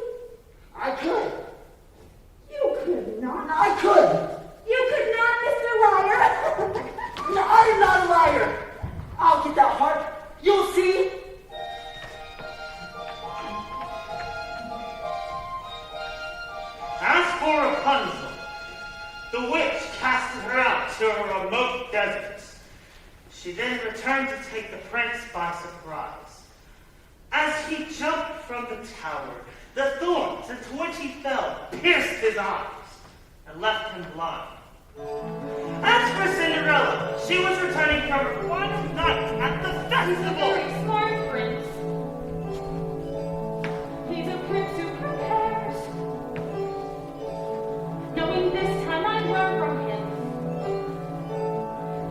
I could. You could not. I could. You could not, Mr. Liar. No, I'm not a liar. I'll get that harp. You'll see. As for Rapunzel, the witch casted her out to a remote desert. She then returned to take the prince by surprise. As he jumped from the tower, the thorns into which he fell pierced his eyes and left him blind. As for Cinderella, she was returning from her final night at the He's a festival. very smart prince. He's a prince who prepares. Knowing this time I'd learn from him.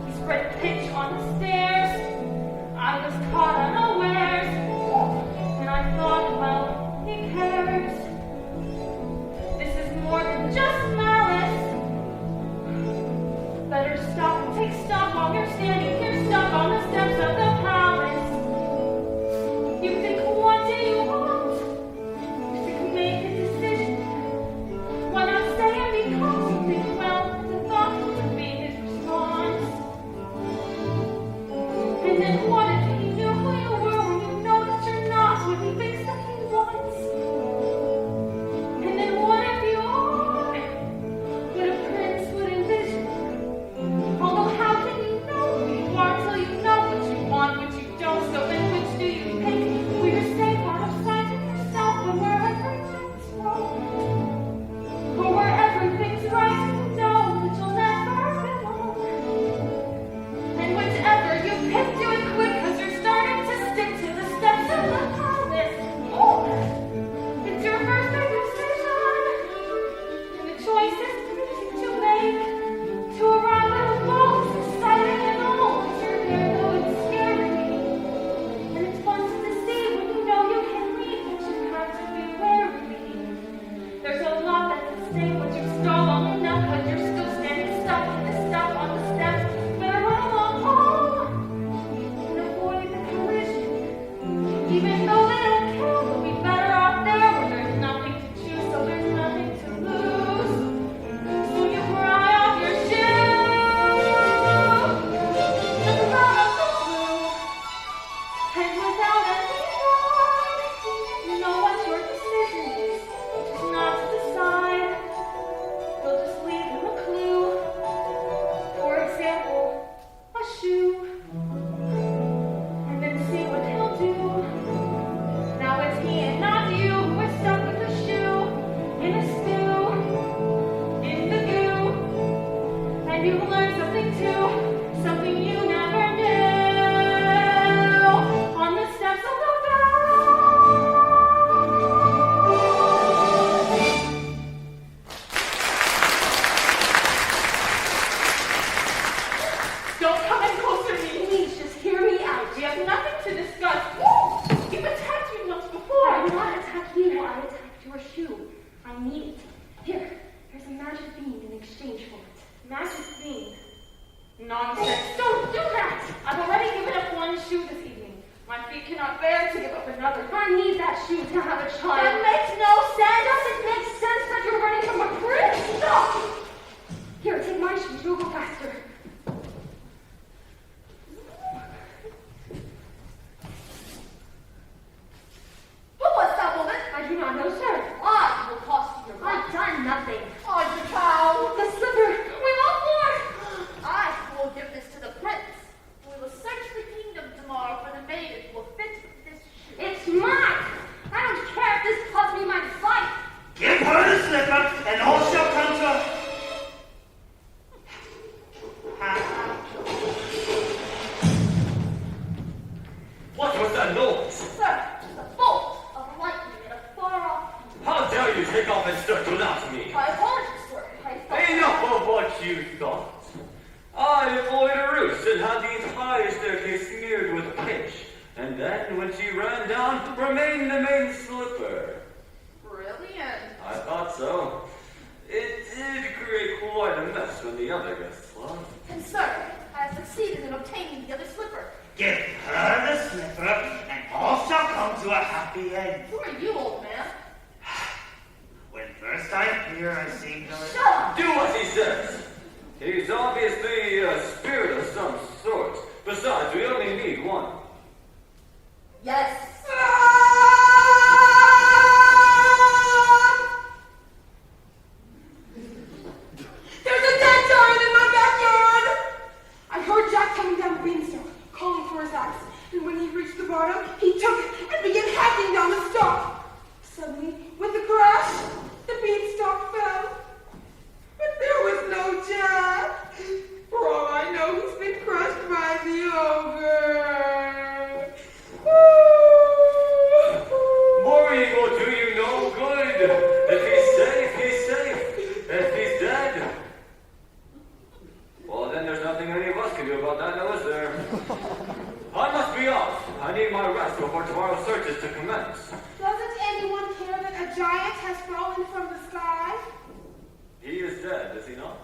He spread pitch on the stairs. I was caught unawares. And I thought, well, he cares. This is more than just malice. Better stop and take stock while you're standing here stuck on the steps of the palace. You think, what do you want? You think, make a decision. Why not stay and be calm? You think, well, the thought would be his response. And then what if he knew who you were when you know that you're not what he thinks that he wants? And then what if you are what a prince would envision? Although how can you know who you are till you know what you want, what you don't, so then which do you pick? Well, you're safe out of sight of yourself, but where everything's wrong, or where everything's right, you know that you'll never belong. And whichever you pick, do it quick, 'cause you're starting to stick to the steps of the palace. Oh, it's your first big decision, and the choice is easy to make. To arrive at a ball is exciting and all. You're there though it's scary, and it's fun to see when you know you can leave, but you have to be wary. There's a lot that's at stake, but you stall long enough, but you're still standing stuck in the stuff on the steps. Better run along home and avoid the collision. Even though they don't care, we'll be better off there where there's nothing to choose, so there's nothing to lose. Soon you cry off your shoes. Look around the room, and without any warning, you know what your decision is, which is not to decide. nothing. I'm the cow. The slipper! We want more! I will give this to the prince. We will search the kingdom tomorrow for the maiden who will fit this shoe. It's mine! I don't care if this costs me my life! Give her the slipper, and all shall come to a... What was that noise? Sir, the bolt of lightning in a far-off... How dare you take off and start without me? My apologies, sir. I thought... Enough of what you thought. I deployed a ruse and had the entire staircase smeared with pitch, and then when she ran down, remained the main slipper. Brilliant. I thought so. It did create quite a mess when the other guests left. And sir, I have succeeded in obtaining the other slipper. Give her the slipper, and all shall come to a happy end. Who are you, old man? When first I appear, I seem to... Shut up! Do as he says. He's obviously a spirit of some sort. Besides, we only need one. Yes. There's a dead giant in my backyard! I heard Jack coming down the beanstalk, calling for his axe, and when he reached the bottom, he took it and began hacking down the stalk. Suddenly, with a crash, the beanstalk fell. But there was no Jack. For all I know, he's been crushed by the ogre. Worrying will do you no good. If he's safe, he's safe. If he's dead, well, then there's nothing any of us can do about that, now is there? I must be off. I need my rest before tomorrow's searches to commence. Doesn't anyone care that a giant has fallen from the sky? He is dead, is he not?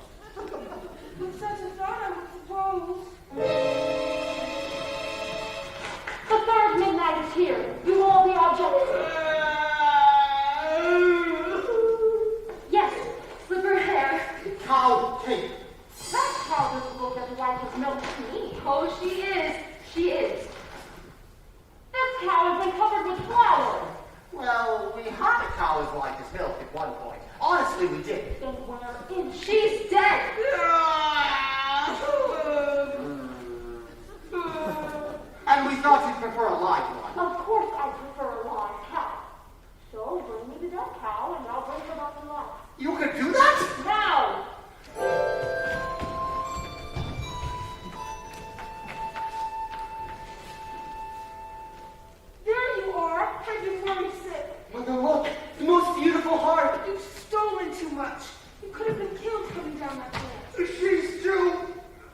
With such a thought, I would suppose. The third midnight is here. You all the objects. Yes, slipper hair. Cow cake. That cow doesn't look as white as milk to me. Oh, she is. She is. This cow has been covered with flour. Well, we had a cow as white as milk at one point. Honestly, we did. Then where is she? She's dead. And we thought you'd prefer a live one. Of course I prefer a live cow. So bring me the dead cow and I'll bring her back to life. You could do that? Now! There you are, and you weren't sick. Mother, look, the most beautiful heart. You've stolen too much. You could have been killed coming down that path. She's too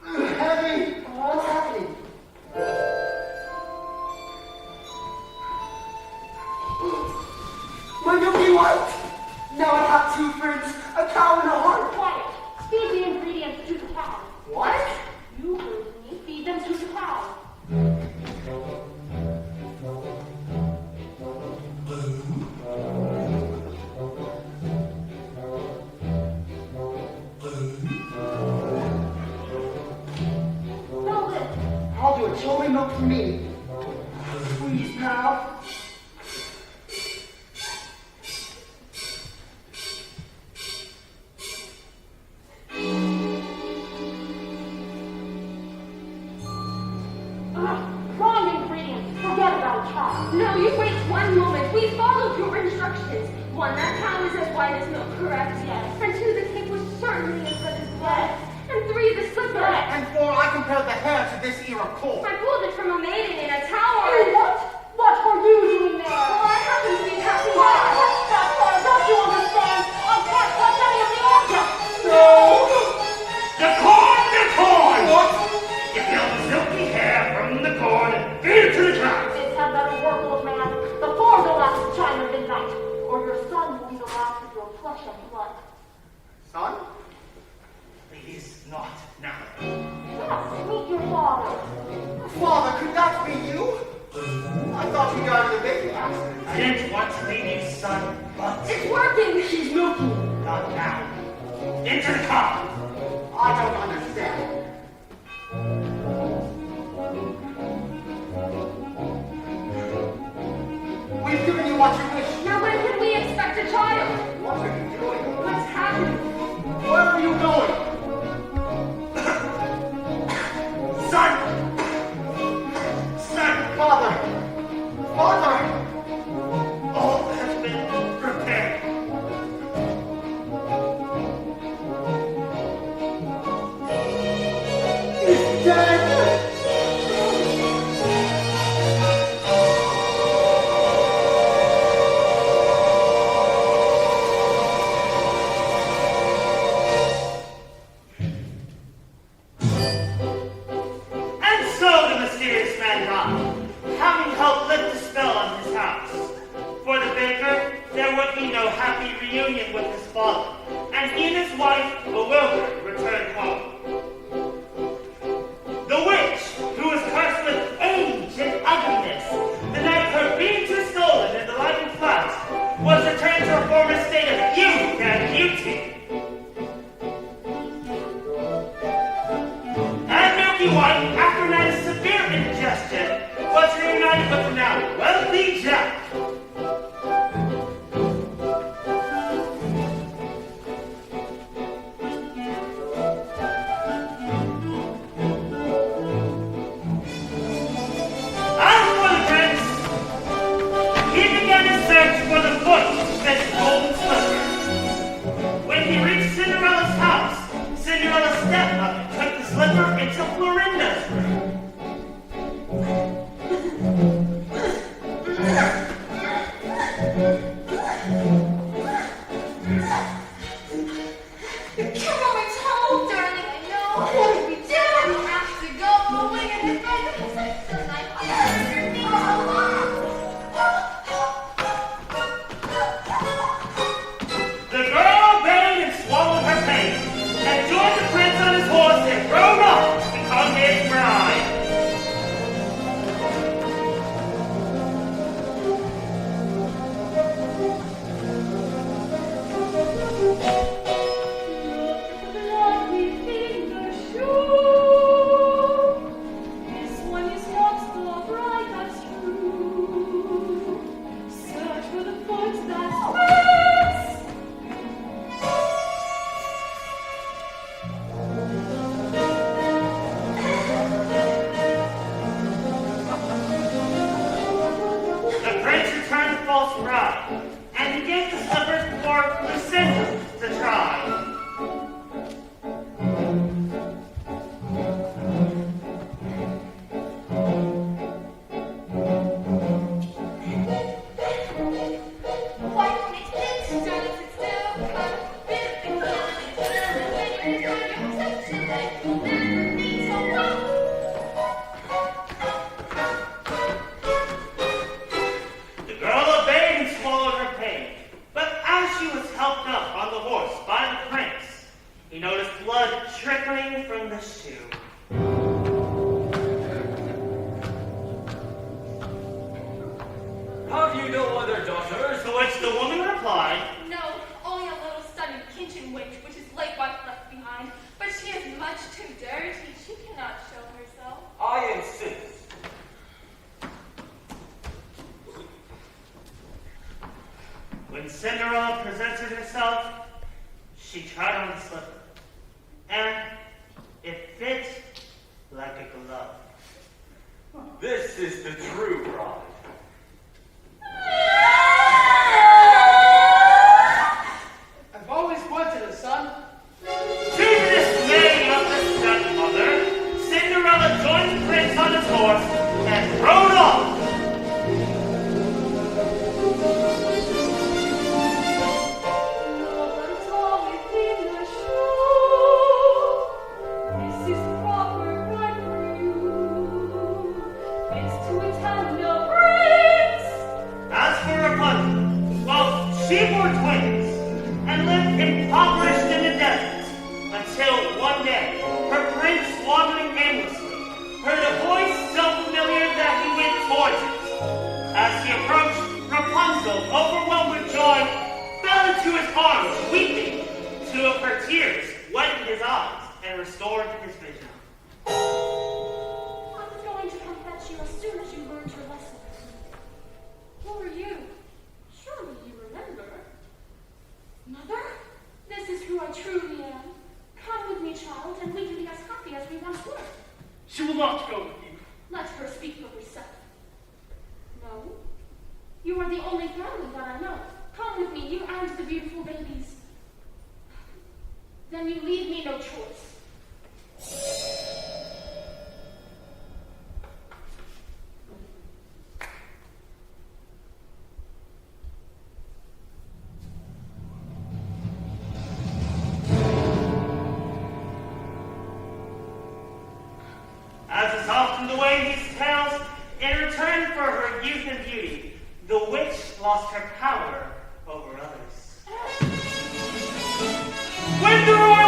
heavy. What's happening? My milky white. Now I have two friends, a cow and a heart. Quiet. Feed the ingredients to the cow. What? You heard me. Feed them to the cow. I'll do it. Show me milk for me. Please, pal. Wrong ingredients. Forget about a cow. No, you wait one moment. We followed your instructions. One, that cow is as white as milk, correct? Yes. And two, the cake was certainly as good as blood. And three, the slipper. And four, I compared the hair to this ear of corn. I pulled it from a maiden in a tower. And what? What were you doing there? Well, I happened to be passing Why, by. that's why, don't you understand? I can't touch any of the objects. No! The corn, the corn! What? Get the silky hair from the corn and feed it to the cow. It's had better work, old man, before the last chime of midnight, or your son will be the last of your flesh and blood. Son? Please, not now. Yes, meet your father. Father, could that be you? I thought you died in a baking accident. I didn't want to leave you, son, but It's working. She's milking. not now. Into the car. I don't understand. We've given you what you wish. Now when can we expect a child? What are you doing? What's happening? wife, bewildered, returned home. The witch, who was cursed with age and ugliness, the night her beams were stolen and the lightning flashed, was returned to her former state of youth and beauty. And Milky White, after a night of severe indigestion, was reunited with the now wealthy Jack. Cinderella's stepmother took the slipper into Florinda's room. Come on, it's home, darling. I know. What did we do? We have to go away and hit by the section. I underneath. The girl obeyed and swallowed her pain, and joined the prince on his horse and rode off to become his bride. The prince returned the false bride, and he gave the slippers for Lucinda to try. Why don't it fit? Darling, sit still. But fit and killing and killing. When you're inside your section, like you never need so well. The girl obeyed and swallowed her pain, but as she was helped up on the horse by the prince, he noticed blood trickling from the shoe. Have you no other daughters? To which the woman replied, No, only a little stunning kitchen witch, which is Lakewise left behind. But she is much too dirty. She cannot show herself. I insist. When Cinderella presented herself, she tried on the slipper, and it fit like a glove. This is the true bride. I've always wanted a son. To the dismay of the stepmother, Cinderella joined the prince on his horse and rode off. As for Rapunzel, well, she bore twins and lived impoverished in the desert until one day her prince, wandering aimlessly, heard a voice so familiar that he went towards it. As he approached, Rapunzel, overwhelmed with joy, fell into his arms, weeping. 2 of her tears wetted his eyes and restored his vision. I was going to come fetch you as soon as you learned your lesson. Who are you? Surely you remember. Mother, this is who I truly am. Come with me, child, and we can be as happy as we once were. She will not go with you. Let her speak for herself. No? You are the only family that I know. Come with me, you and the beautiful babies. Then you leave me no choice. As is often the way in these tales, in return for her youth and beauty, the witch lost her power over others. When the royal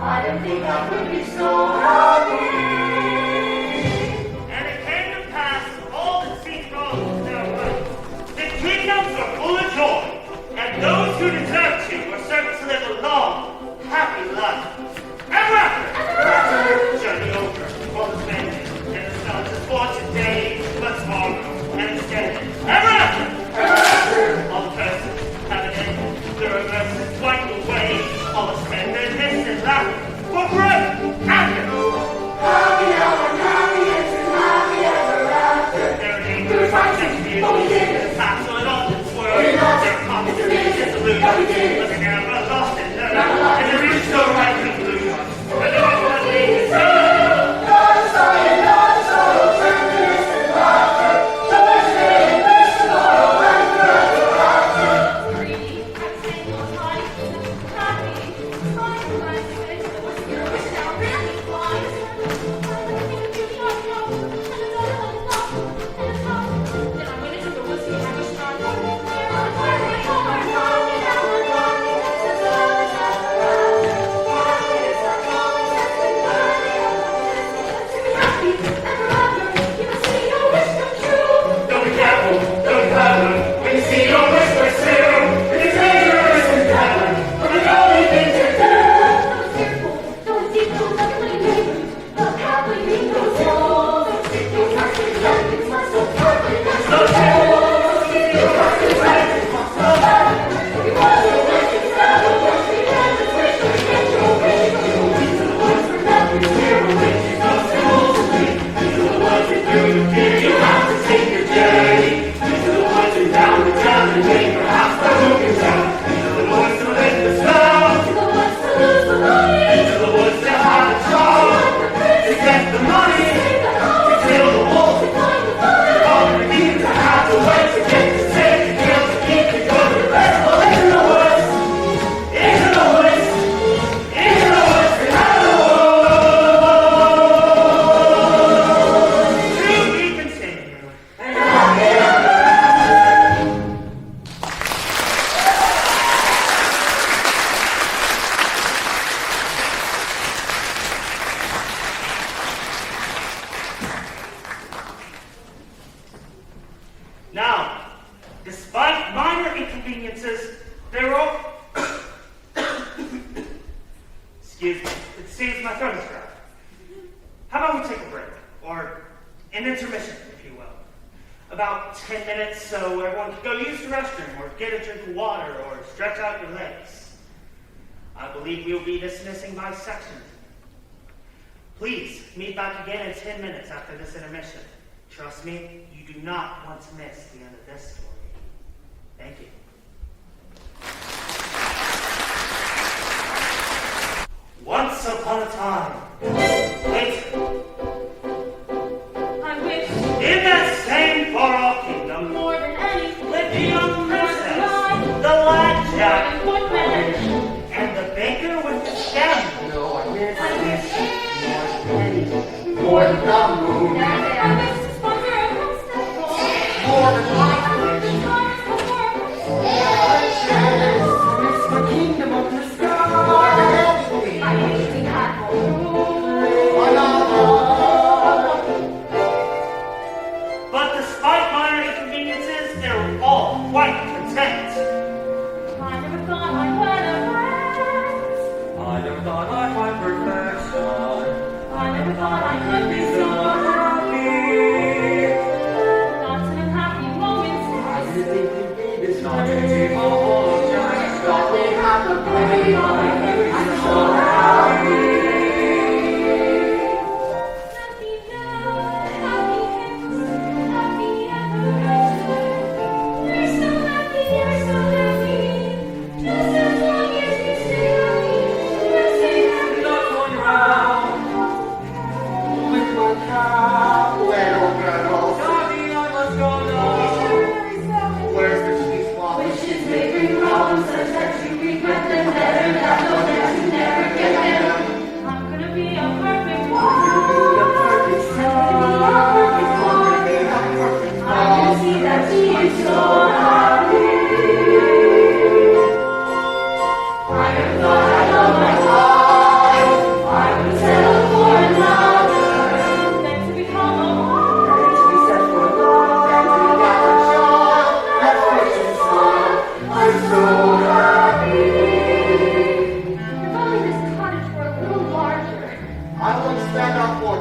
I didn't think I could be so happy. And it came to pass, all the sea rose their way. The kingdoms were full of joy, and those who deserved to were certain to live a long, happy life. Ever after, journey over, all the spending, and the sun is for today, but tomorrow, and instead, ever after, all the curses have an end, the reverses wipe away, all the spenders hiss and laugh, for forever after. Happy ever, happy and happy ever after. Their neighbors are just beautiful, the past on all the swirl, their copies of it is illusion, but they never lost and learned, and they reached the right conclusion. But the one that leads to Not a sign, not a sorrow, tenderness and laughter. Joy today and bliss tomorrow and forever after. Greedy, unstable, haughty, happy, trying to find the way to the whisker, which now really flies. Then I went into the woods to have a strong don't be careful, don't be clever, when you see your wish pursue, it is dangerous and clever, but the only thing to do. So you have to take your journey into the woods and down the town and make perhaps the broken town. Into the woods to live the snow, into the woods to have a job, to get the money, to kill the wolf, all the need to have the way to get the sick, to kill, to keep, to go to rest. Well, into the woods, into the woods, into the woods, and have the to be continued. Now, despite minor inconveniences, there are. Excuse me, it seems my throat is dry. How about we take a break, or an intermission, if you will? About 10 minutes so everyone can go use the restroom, or get a drink of water, or stretch out your legs. I believe we'll be dismissing by section. Please meet back again in 10 minutes after this intermission. Trust me, you do not want to miss the end of this story. Thank you. Once upon a time, later, I wish in that same far-off kingdom, more than any lived a young princess, the lad Jack, footman. and the baker with the stem. No, I wish More than the moon, I wish to sponsor a homestead. more than life, it's my kingdom of the sky. more than anything. I wish we had more. Another. But despite minor inconveniences, they were all quite content. I never thought I'd wed a prince. I never thought I'd find perfection. I never thought I could be so happy. lots of happy moments. I didn't think we'd be this Not to way. take all of just Thought we'd have to play on it. I'm so Happy now, happy hence, happy ever after. We're so happy, you're so happy. Just as long as you stay happy, we'll stay happy. not going round. With my cow. little girls. Daddy, I must go now. Where's the cheese cloth? Wishes may bring problems such that you regret them better than the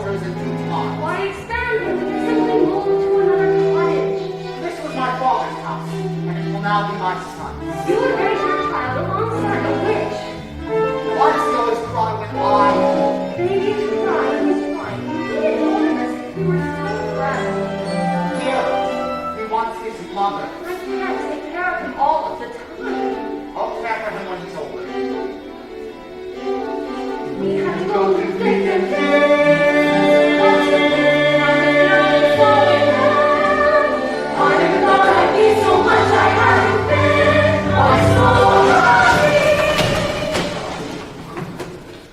soldiers in due time. Why expand when we can simply move to another cottage? This was my father's house, and it will now be my son's. You would raise your child alongside a witch. Why does he always cry when I... Baby to cry and he's fine. He didn't notice us if we were so proud. Here, he wants his mother. I can't take care of him all of the time. I'll care for him when he's older. We have to go through thick and thin. I never thought I'd be so much I hadn't been. I'm so happy.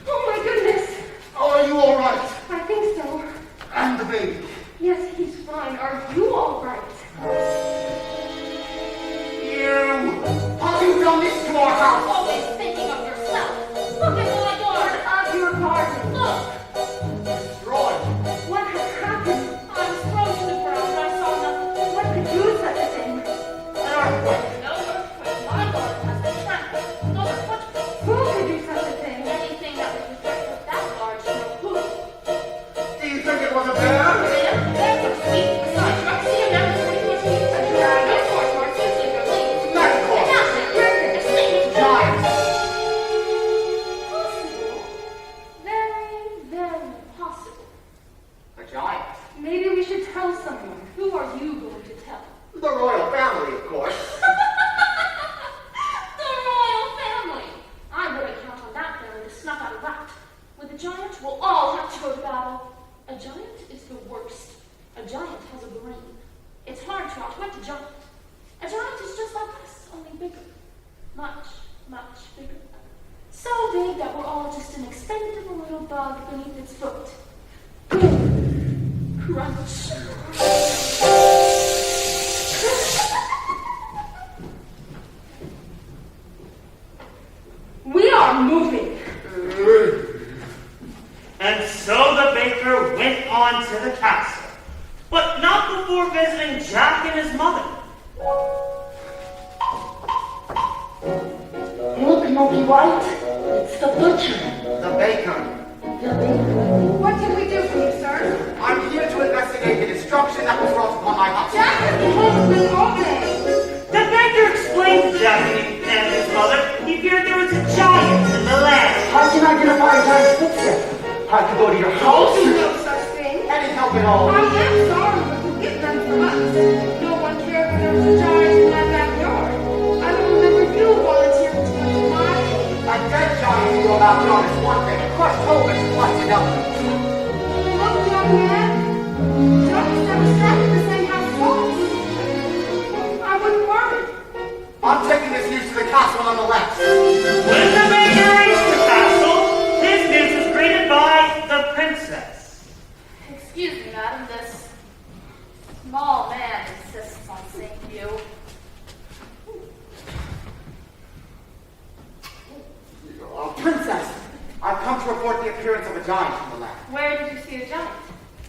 Oh my goodness. Oh, are you all right? I think so. And the baby? Yes, he's fine. Are you all right? You! Have you done this to our house? Always thinking of yourself. Look at my garden. Of your garden. Look. Destroyed. What has happened? I was thrown to the ground. I saw nothing. What could do such a thing? An earthquake. No earthquake. My garden has been trampled. No footprints. Who could do such a thing? Anything that would protect with that large no food. Do you think it was a bear? That's a sweet. Besides, I see him never pretty much eat. A dragon. Of course, Mark. Usually they're late. Magical. It's snake. Giant. Possible. Very, very possible. A giant. Maybe we should tell someone. Who are you going to tell? The royal family, of course. The royal family. I wouldn't count on that family to snuff out a rat. With a giant, we'll all have to go to battle. A giant is the worst. A giant has a brain. It's hard to outwit a giant. A giant is just like us, only bigger. Much, much bigger. So big that we're all just an expendable little bug beneath its foot. Crunch. We are moving. And so the baker went on to the castle, but not before visiting Jack and his mother. Look, Milky White. It's the butcher. The baker. The baker. What can we do for you, sir? I'm here to investigate the destruction that was wrought upon my house. Jack has been home with me all day. The baker explained to Jack and his mother he feared there was a giant in the land. How can I identify a giant's footsteps? I could go to your house. Do no such thing. Any help at all? I am sorry, but you get them from us. No one cared when there was a giant in my backyard. I don't remember you volunteering to come to my aid. A dead giant in your backyard is one thing. A crushed home is quite another. Look, young man. Jack has never sat in the same house twice. I wouldn't worry. I'm taking this news to the castle nonetheless. When the baker reached the castle, his news was greeted by the princess. Excuse me, madam, this small man insists on seeing you. Princess, I've come to report the appearance of a giant in the land. Where did you see a giant?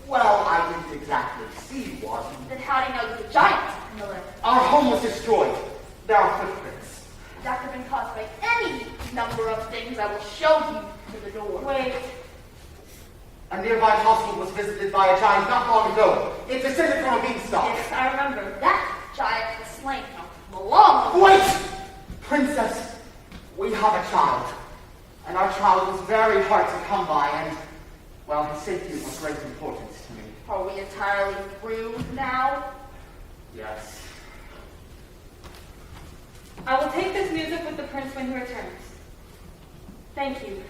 Well, I didn't exactly see one. Then how do you know there's a giant in the land? Our home was destroyed. There are footprints. That could have been caused by any number of things. I will show you to the door. Wait. A nearby hospital was visited by a giant not long ago. It descended from a beanstalk. Yes, I remember. That giant was slain a long ago. Wait! Princess, we have a child. And our child was very hard to come by, and, well, his safety is of great importance to me. Are we entirely through now? Yes. I will take this news up with the prince when he returns. Thank you.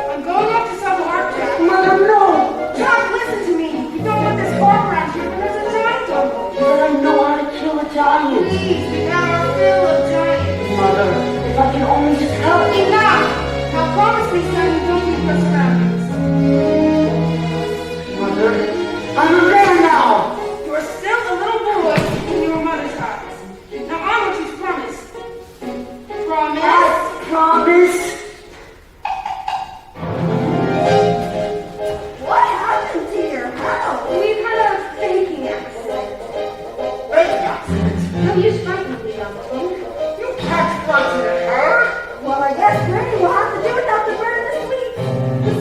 I'm going off to sell the harp, Jack. Mother, no! Jack, listen to me. You don't want this harp around here when there's a giant on it. But I know how to kill a giant. Please, we got our fill of giants. Mother, if I can only just help. Enough! Now promise me, son, you don't leave your surroundings. Mother, I'm a man now. You are still a little boy in your mother's eyes. Now I want you to promise. Promise? I promise. What happened here? How? We've had a faking accident. Baking accident. Have you frightened the young one? You can't frighten her. Well, I guess Granny will have to do without the burn of the sweets. The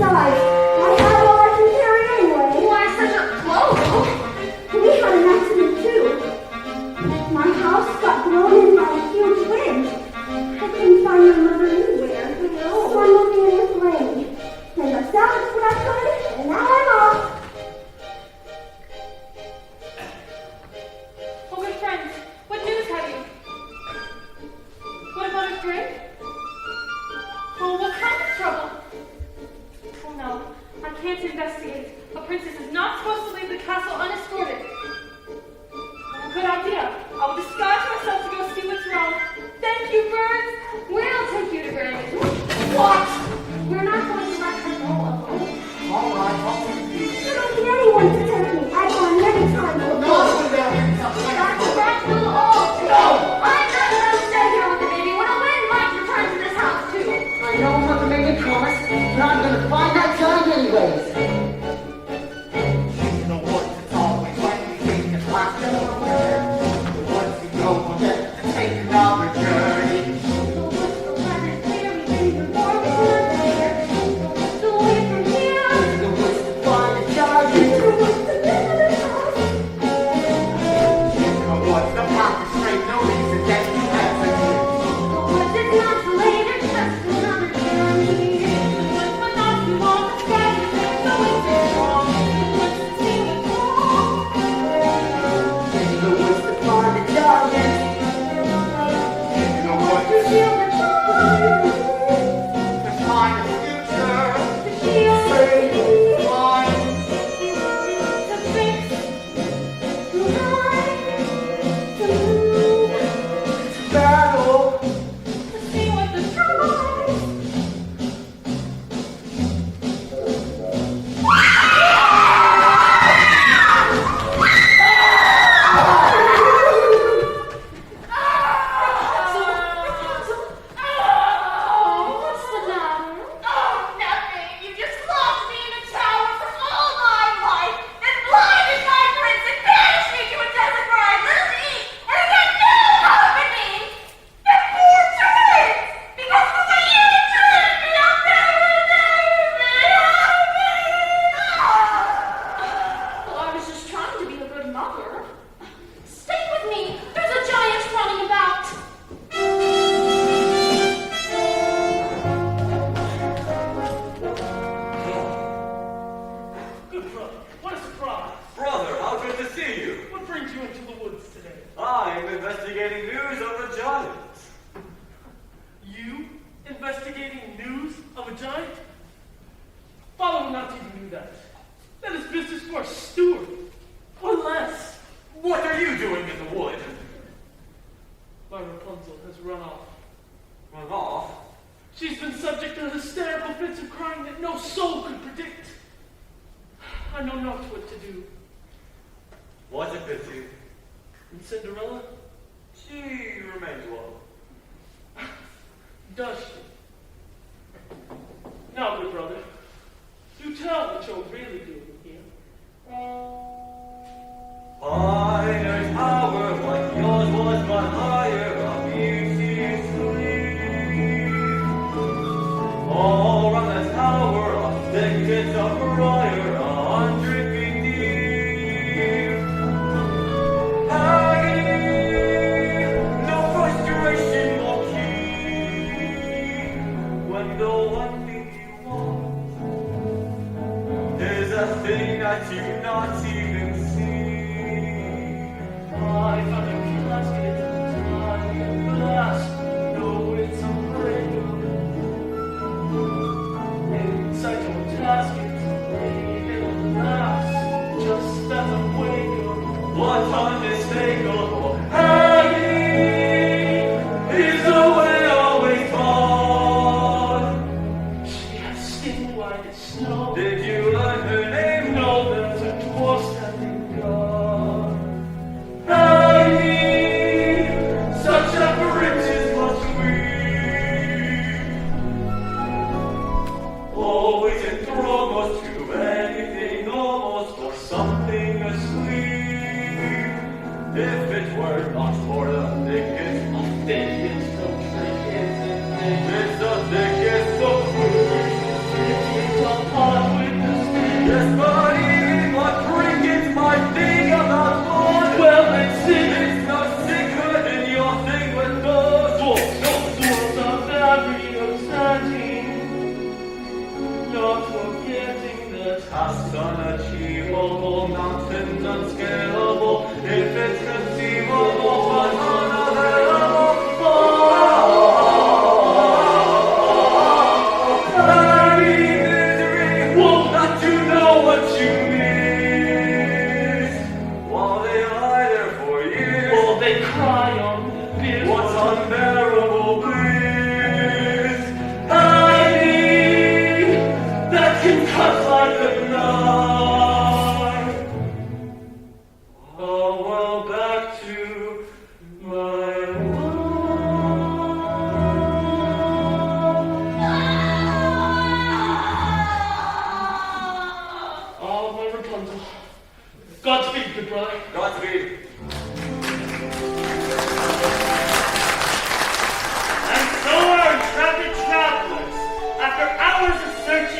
trouble. Oh no, I can't investigate. A princess is not supposed to leave the castle unescorted. Good idea. I will disguise myself to go see what's wrong. Thank you, birds. We'll take you to Granny. What? We're not going to let her go alone. All right, I'll take you. There don't be anyone to take me. I've gone many times No, before. there ain't something like That will all do. No! I'm not going to stay here with the baby. When a wind might return to this house, too. I know Mother made me promise, but I'm gonna find that time anyways. In the woods, it's always like we think it's last over. The woods you go will get to take another journey. The woods will let it clear me in the warm sun there. The way from here. The woods to find a giant. The woods to live in a house. In the woods, the path is straight, no reason that you hesitate. The woods is not too late, it's just another journey. But not you want to try to take the wings is wrong. Let's see what's wrong. In the woods to find a giant. In the woods, To shield the child. to find a future. To shield the city. Fly. To fix. To hide. To move. Battle. To see what the trouble is. What's the matter? Oh, nothing. You just locked me in a tower for all my life, and blinded my prince, and banished me to a desert where I little to eat, and I got no company. And poor twins, because of the way you treated me, I'll never be happy. Well, I was just trying to be a good mother. Stay with me. There's a giant running about. Good brother. What a surprise. Brother, how good to see you. What brings you into the woods today? I am investigating news of the giants. You investigating news of a giant? Father would not even do that. That is business for a steward. Or less. What are you doing in the wood? My Rapunzel has run off. Run off? She's been subject to hysterical fits of crying that no soul could predict. I know not what to do. What a pity. And Cinderella? She remains well. Does she? Now, good brother, do tell what you're really doing here. Higher tower, like yours was but higher, a beauty sweet. All round the tower, a thicket of briar, 100 feet deep. Agony, no frustration will keep, when the one thing you want is a thing that you not even see. I found a casket tonight, but alas, no, it's unbreakable. Inside your casket, lay little laughs, just as I wake up. What unmistakable agony is the way always born. She has skin white as snow. Did you learn her name? No, there's a dwarf standing guard. Agony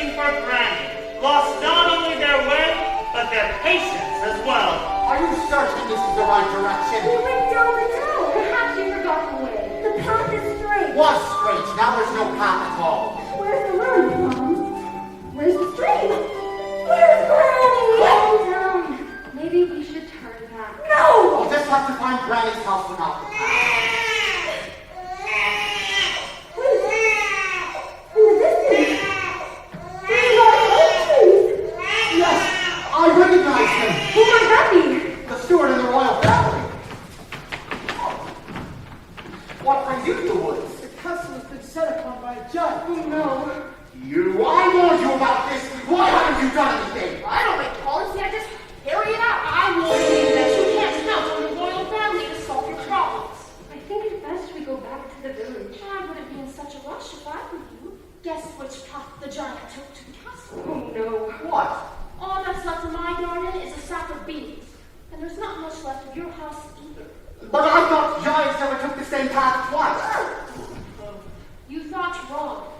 searching for Granny, lost not only their way, but their patience as well. Are you certain this is the right direction? We went down the hill. Perhaps you forgot the way. The path is straight. Was straight, now there's no path at all. Where's the road, Mom? Where's the stream? Where's Granny? Calm down. Maybe we should turn back. No! I'll just have to find Granny's house without the path. In the distance, there's large oak trees. Yes, I recognize him. Who might that be? The steward in the royal family. What brings you to the woods? The castle has been set upon by a judge. Oh no. I warned you about this. Why haven't you done anything? I don't make policy, I just carry it out. I warn you that you can't count on the royal family to solve your problems. I think it's best we go back to the village. I wouldn't be in such a rush if I were you. Guess which path the giant took to the castle. Oh no. What? All that's left of my garden is a sack of beans. And there's not much left of your house either. But I thought giants never took the same path twice. You thought wrong.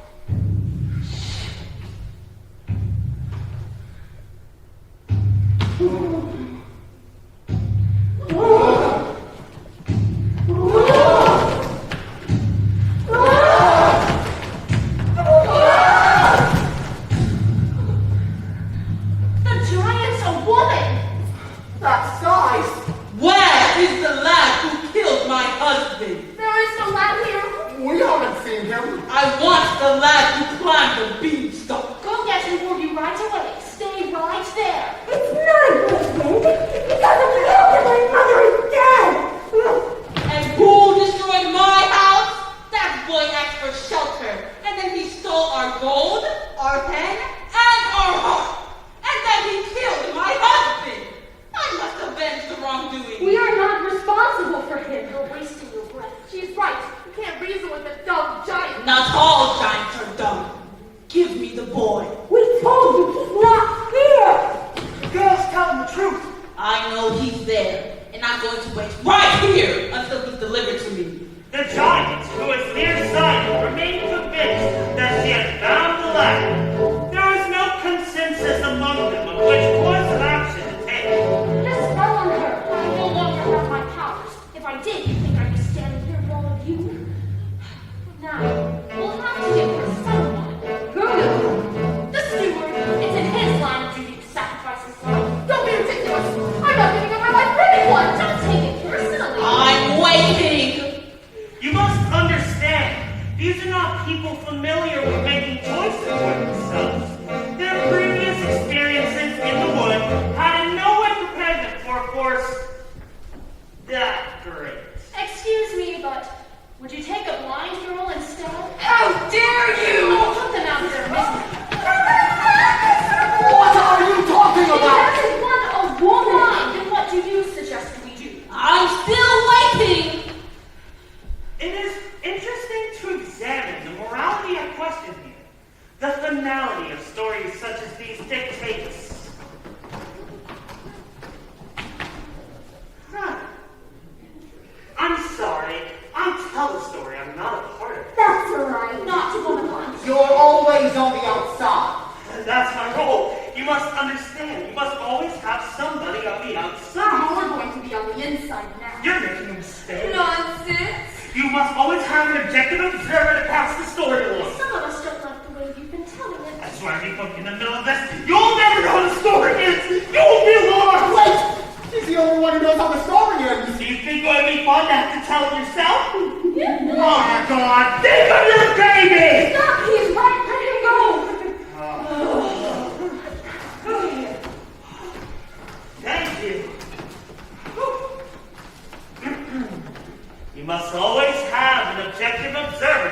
The giant's a woman! That size. Where is the lad who killed my husband? There is no lad here. We haven't seen him. I want the lad who climbed the beanstalk. Go get him for you right away. Stay right there. It's not a good wind. Because of you that my mother is dead. And who destroyed my house? That boy asked for shelter. And then he stole our gold, our hen, and our heart. And then he killed my husband. I must avenge the wrongdoing. We are not responsible for him. You're wasting your breath. She's right. You can't reason with a dumb giant. Not all giants are dumb. Give me the boy. We told you he's not here. The girl's telling the truth. I know he's there, and I'm going to wait right here until he's delivered to me. The giant, who was nearsighted, remained convinced that she had found the lad. There was no consensus among them of which course of action to take. This fell on her. I no longer have my powers. If I did, you think I'd be standing here with all of you? Now, we'll have to get her someone. Good. The steward. It's in his line of duty to sacrifice his son. Don't be ridiculous. I'm not giving up my life for anyone. Don't take it personally. I'm waiting. You must understand, these are not people familiar with making choices for themselves. Their previous experiences in the wood had in no way prepared them for a course that great. Excuse me, but would you take a blind girl instead? How dare you! Oh, put them out of their misery. What are you talking She about? doesn't want a woman. Then what do you suggest we do? I'm still waiting. It is interesting to examine the morality at question here. The finality of stories such as these dictates. Huh. I'm sorry. I'll tell the story. I'm not a part of it. That's right. Not to one of mine. You're always on the outside. That's my role. You must understand. You must always have somebody on the outside. You're going to be on the inside now. You're making a mistake. Nonsense. You must always have an objective observer to pass the story along. Some of us don't like the way you've been telling it. I swear if you put me in the middle of this, you'll never know what the story is. You'll be lost. Wait! She's the only one who knows how the story ends. Do you think it would be fun to have to tell it yourself? Oh my God! Think of your baby! Stop! He's right. Let him go. Thank you. You must always have an objective observer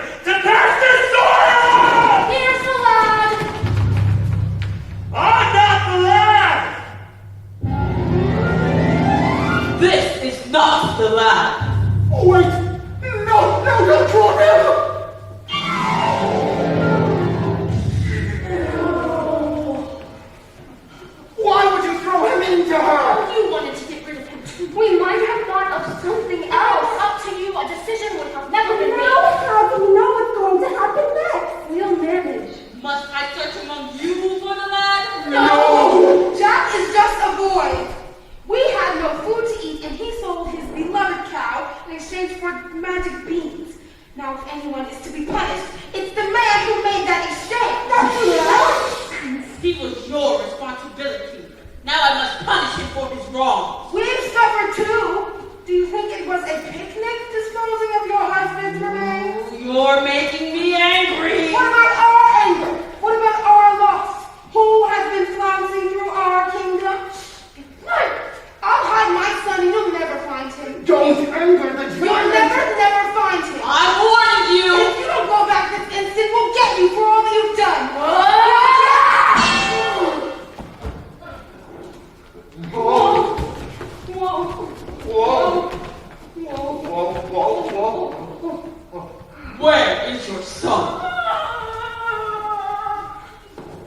son.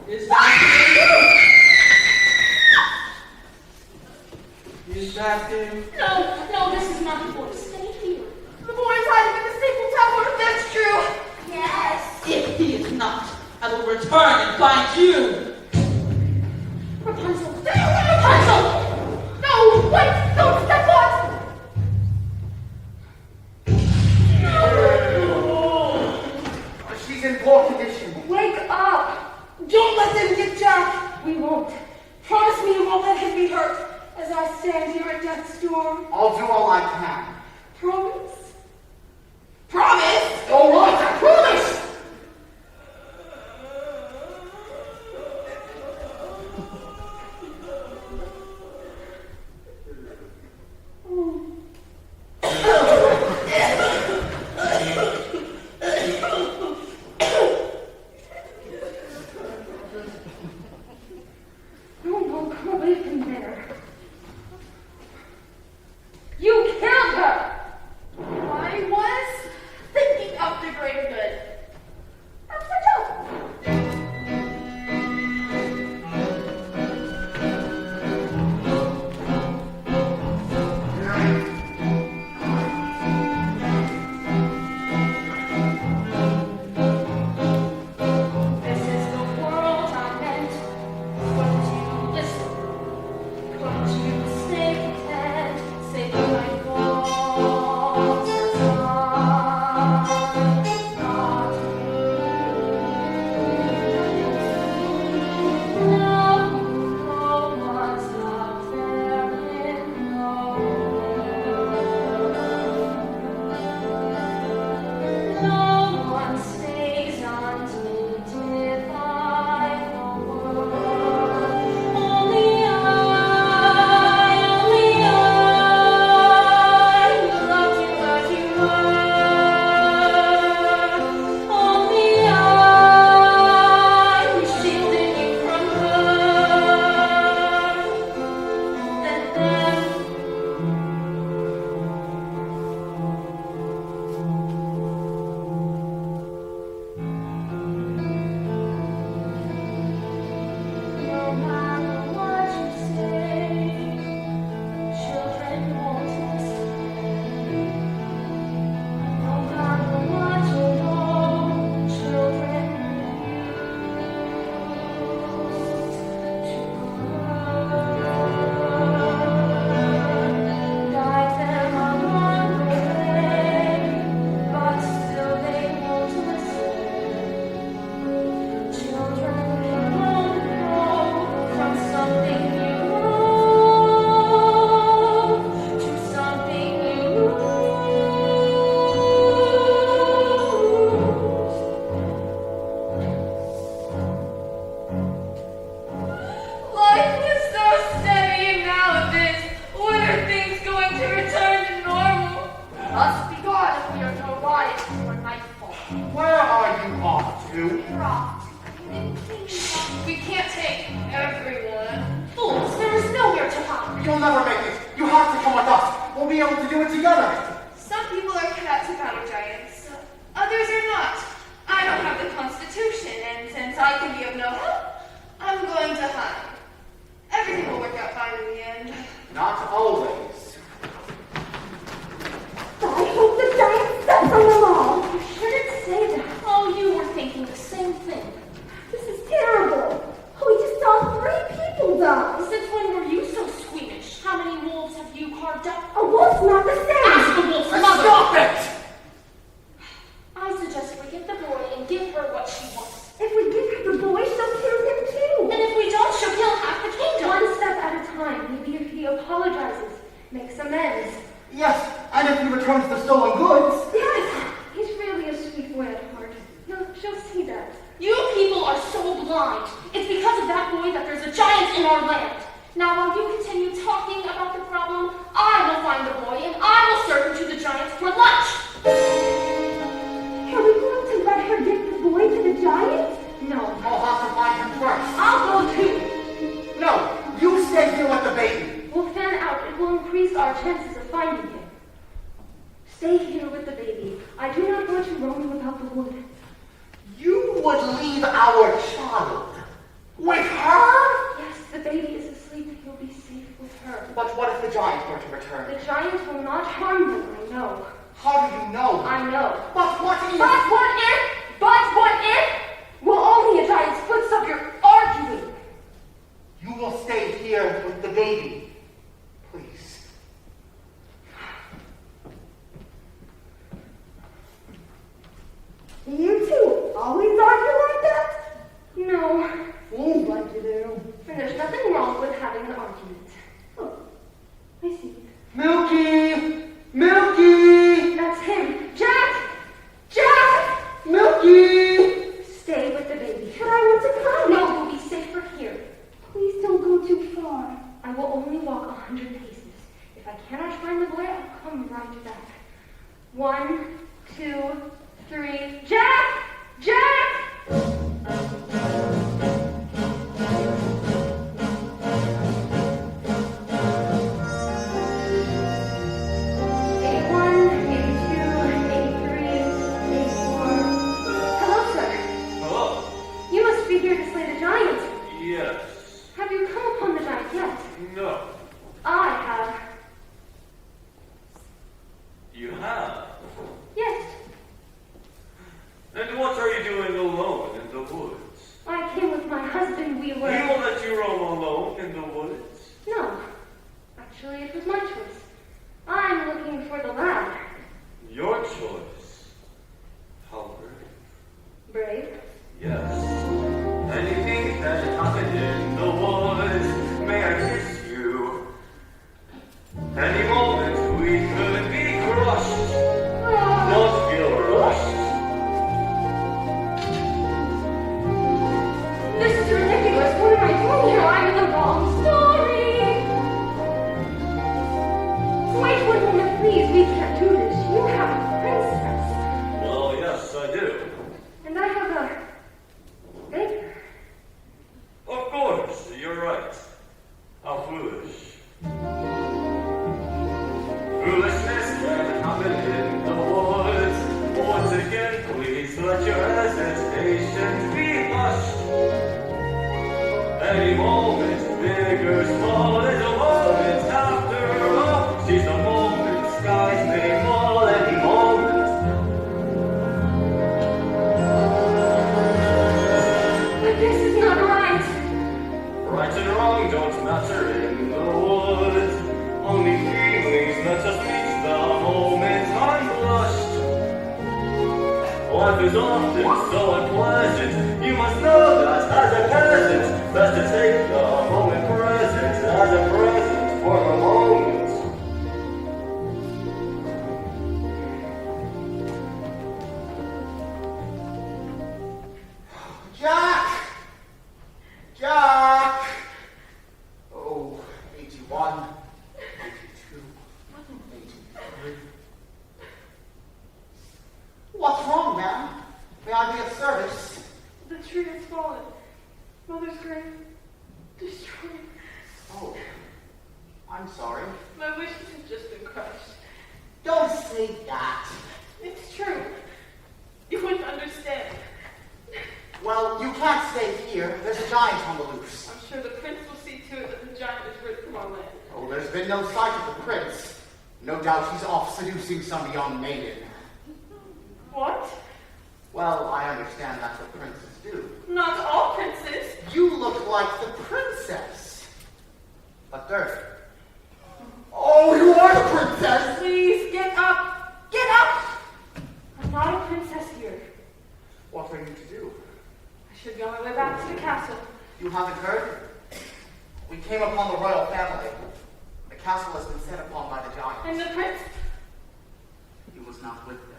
Is that him? Is that him? No, this is not the boy. Stay here. The boy is hiding in the steeple tower, if that's true. Yes. If he is not, I will return and find you. Rapunzel! Rapunzel! No, wait, don't step on. She's in poor condition. Wake up. Don't let them get Jack. We won't. Promise me you won't let him be hurt as I stand here at death's door. I'll do all I can. Promise? Promise? All right, I promise! No, come away from there. You killed her! I was thinking of the greater good. That's the joke. This is the world I meant. Couldn't you listen? Couldn't you stay content? Say my faults aside. Not now you know what's out there in the world. No one stays untainted by the world. Only I loved you as you were. Only I shielded you from her. And then no matter what you say, children won't listen. No matter what you know, children refuse to guide them along the way, but still they won't listen. Children can only grow from something you love to something you Life was so steady and now this. When are things going to return to normal? Must be God if we are to arrive before nightfall. Where are you off to? We can't take everyone. Fools, there is nowhere to hide. You'll never make it. You have to come with us. We'll be able to do it together. Some people are cut out to battle giants. Others are not. I don't have the constitution, and since I can be of no help, I'm going to hide. Everything will work out fine in the end. Not always. I hope the giant steps on them all. You shouldn't say that. Oh, you were thinking the same thing. This is terrible. We just saw 3 people die. Since when were you so squeamish? How many wolves have you carved up? A wolf's not the same. Ask the wolf's mother! Stop it! I suggest we get the boy and give her what she wants. If we give her the boy, she'll kill him too. And if we don't, she'll kill half the kingdom. One step at a time. Maybe if he apologizes, makes amends. Yes, and if he returns the stolen goods. Yes, he's really a sweet boy at heart. She'll see that. You people are so blind. It's because of that boy that there's a giant in our land. Now, while you continue talking about the problem, I will find the boy and I will serve him to the giants for lunch. Are we going to let her give the boy to the giant? No, I'll have to find him first. I'll go too. No, you stay here with the baby. We'll fan out. It will increase our chances of finding him. Stay here with the baby. I do not want you roaming about the wood. would leave our child with her? Yes, the baby is asleep. He'll be safe with her. But what if the giant were to return? The giant will not harm them, I know. How do you know? I know. But what if... But what if? Will only a giant's foot stop your arguing? You will stay here with the baby. Please. You two always argue like that? No. Seems like you do. And there's nothing wrong with having an argument. Oh, I see. Milky! Milky! That's him. Jack! Jack! Milky! Stay with the baby. but I want to come. No, you'll be safer here. Please don't go too far. I will only walk 100 paces. If I cannot find the boy, I'll come right back. 1, 2, 3. Jack! Jack! Hello, sir. Hello? You must be here to slay the giant. Yes. Have you come upon the giant yet? No. I have. You have. Yes. And what are you doing alone in the woods? I came with my husband. We He were. will let you roam alone in the woods? No. Actually, it was my choice. I'm looking for the lad. Your choice. How brave. Brave. Yes. Anything that happened in the woods, may I kiss you? Any moment we could be crushed. Don't feel rushed. This is ridiculous. What am I doing here? I'm in the wrong story. Wait 1 moment, please. We can't do this. You have a princess. Well, yes, I do. And I have a baby. Of course, you're right. How foolish. Foolishness can happen in the woods. Once again, please let your hesitation be hushed. Any moment, big or small, is a moment after all. Seize the moment, skies may fall any moment. But this is not right. Right and wrong don't matter in the woods. Only feelings let us meet the moment unblushed. Life is often so unpleasant. You must know that as a peasant, best to take the moment present as a present for the moment. Jack! Jack! Oh, 81, 82, 83. What's wrong, ma'am? May I be of service? The tree has fallen. Mother's grave destroyed. Oh, I'm sorry. My wishes have just been crushed. Don't say that. It's true. You wouldn't understand. Well, you can't stay here. There's a giant on the loose. I'm sure the prince will see to it that the giant is rid from our land. Oh, there's been no sight of the prince. No doubt he's off seducing some young maiden. What? Well, I understand that's what princes do. Not all princes. You look like the princess. But Dirk. Oh, you are the princess! Please, get up! Get up! I'm not a princess here. What are you to do? I should be on my way back to the castle. You haven't heard? We came upon the royal family. The castle has been set upon by the giant. And the prince? He was not with them.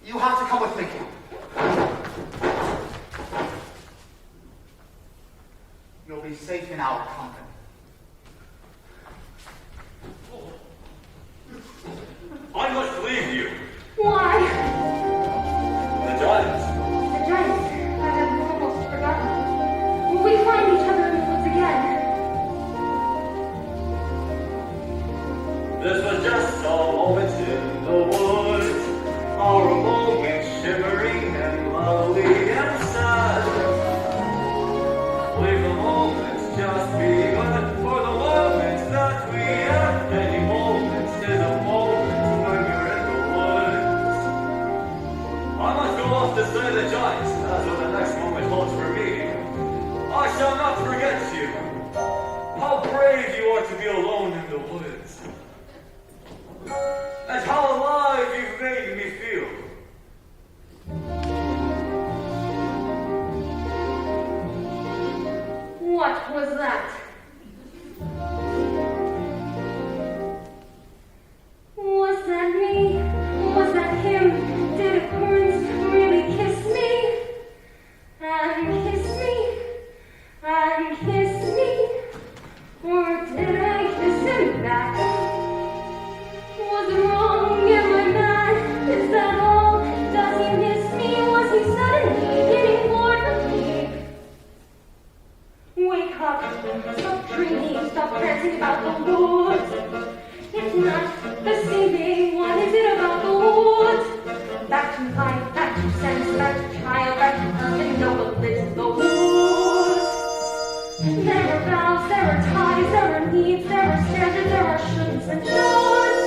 You have to come with me. You'll be safe in our company. I must leave you. Why? The giant. The giant. I have almost forgotten. Will we find each other in the woods again? This was just a moment in the woods. Our moment shimmering and to slay the giants. That's what the next moment holds for me. I shall not forget you. How brave you are to be alone in the woods. And how alive you've made me feel. What was that? Was that me? Was that him? Did a prince really kiss me? And kiss me? And kiss me? Or did I kiss him back? Was it wrong? Am I mad? Is that all? Does he miss me? Was he suddenly getting bored of me? Wake up, stop dreaming, stop prancing about the woods. It's not the same. What is it about the woods? Back to life, back to sense, back to child, back to nothing. No one lives in the woods. There are vows, there are ties, there are needs, there are standards, there are shoulds and shoulds.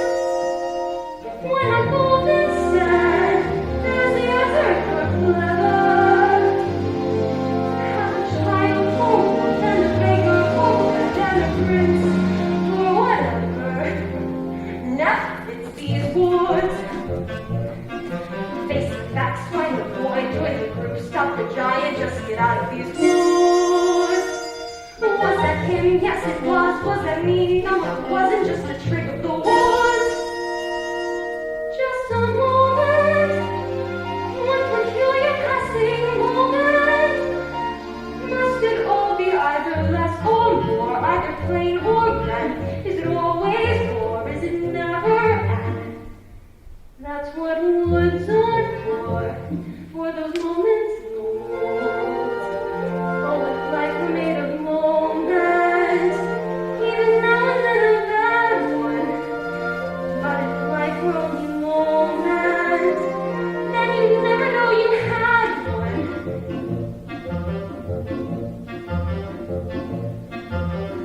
When I'm old and sad, there's the answer for clever. Have a child home, and a beggar home, and a prince, or whatever. Now it's these woods. Face the facts, find the boy, join the group, stop the giant, just get out of these woods. Was that him? Yes, it was. Was that me? No, it wasn't. Just a trick of the woods. Just a moment. One peculiar passing moment. Must it all be either less or more? Either plain or grand? Is it always or is it never? And that's what woods are for those moments in the woods. Oh, if life were made of moments, even now and then a bad one. But if life were only moments, then you'd never know you had one.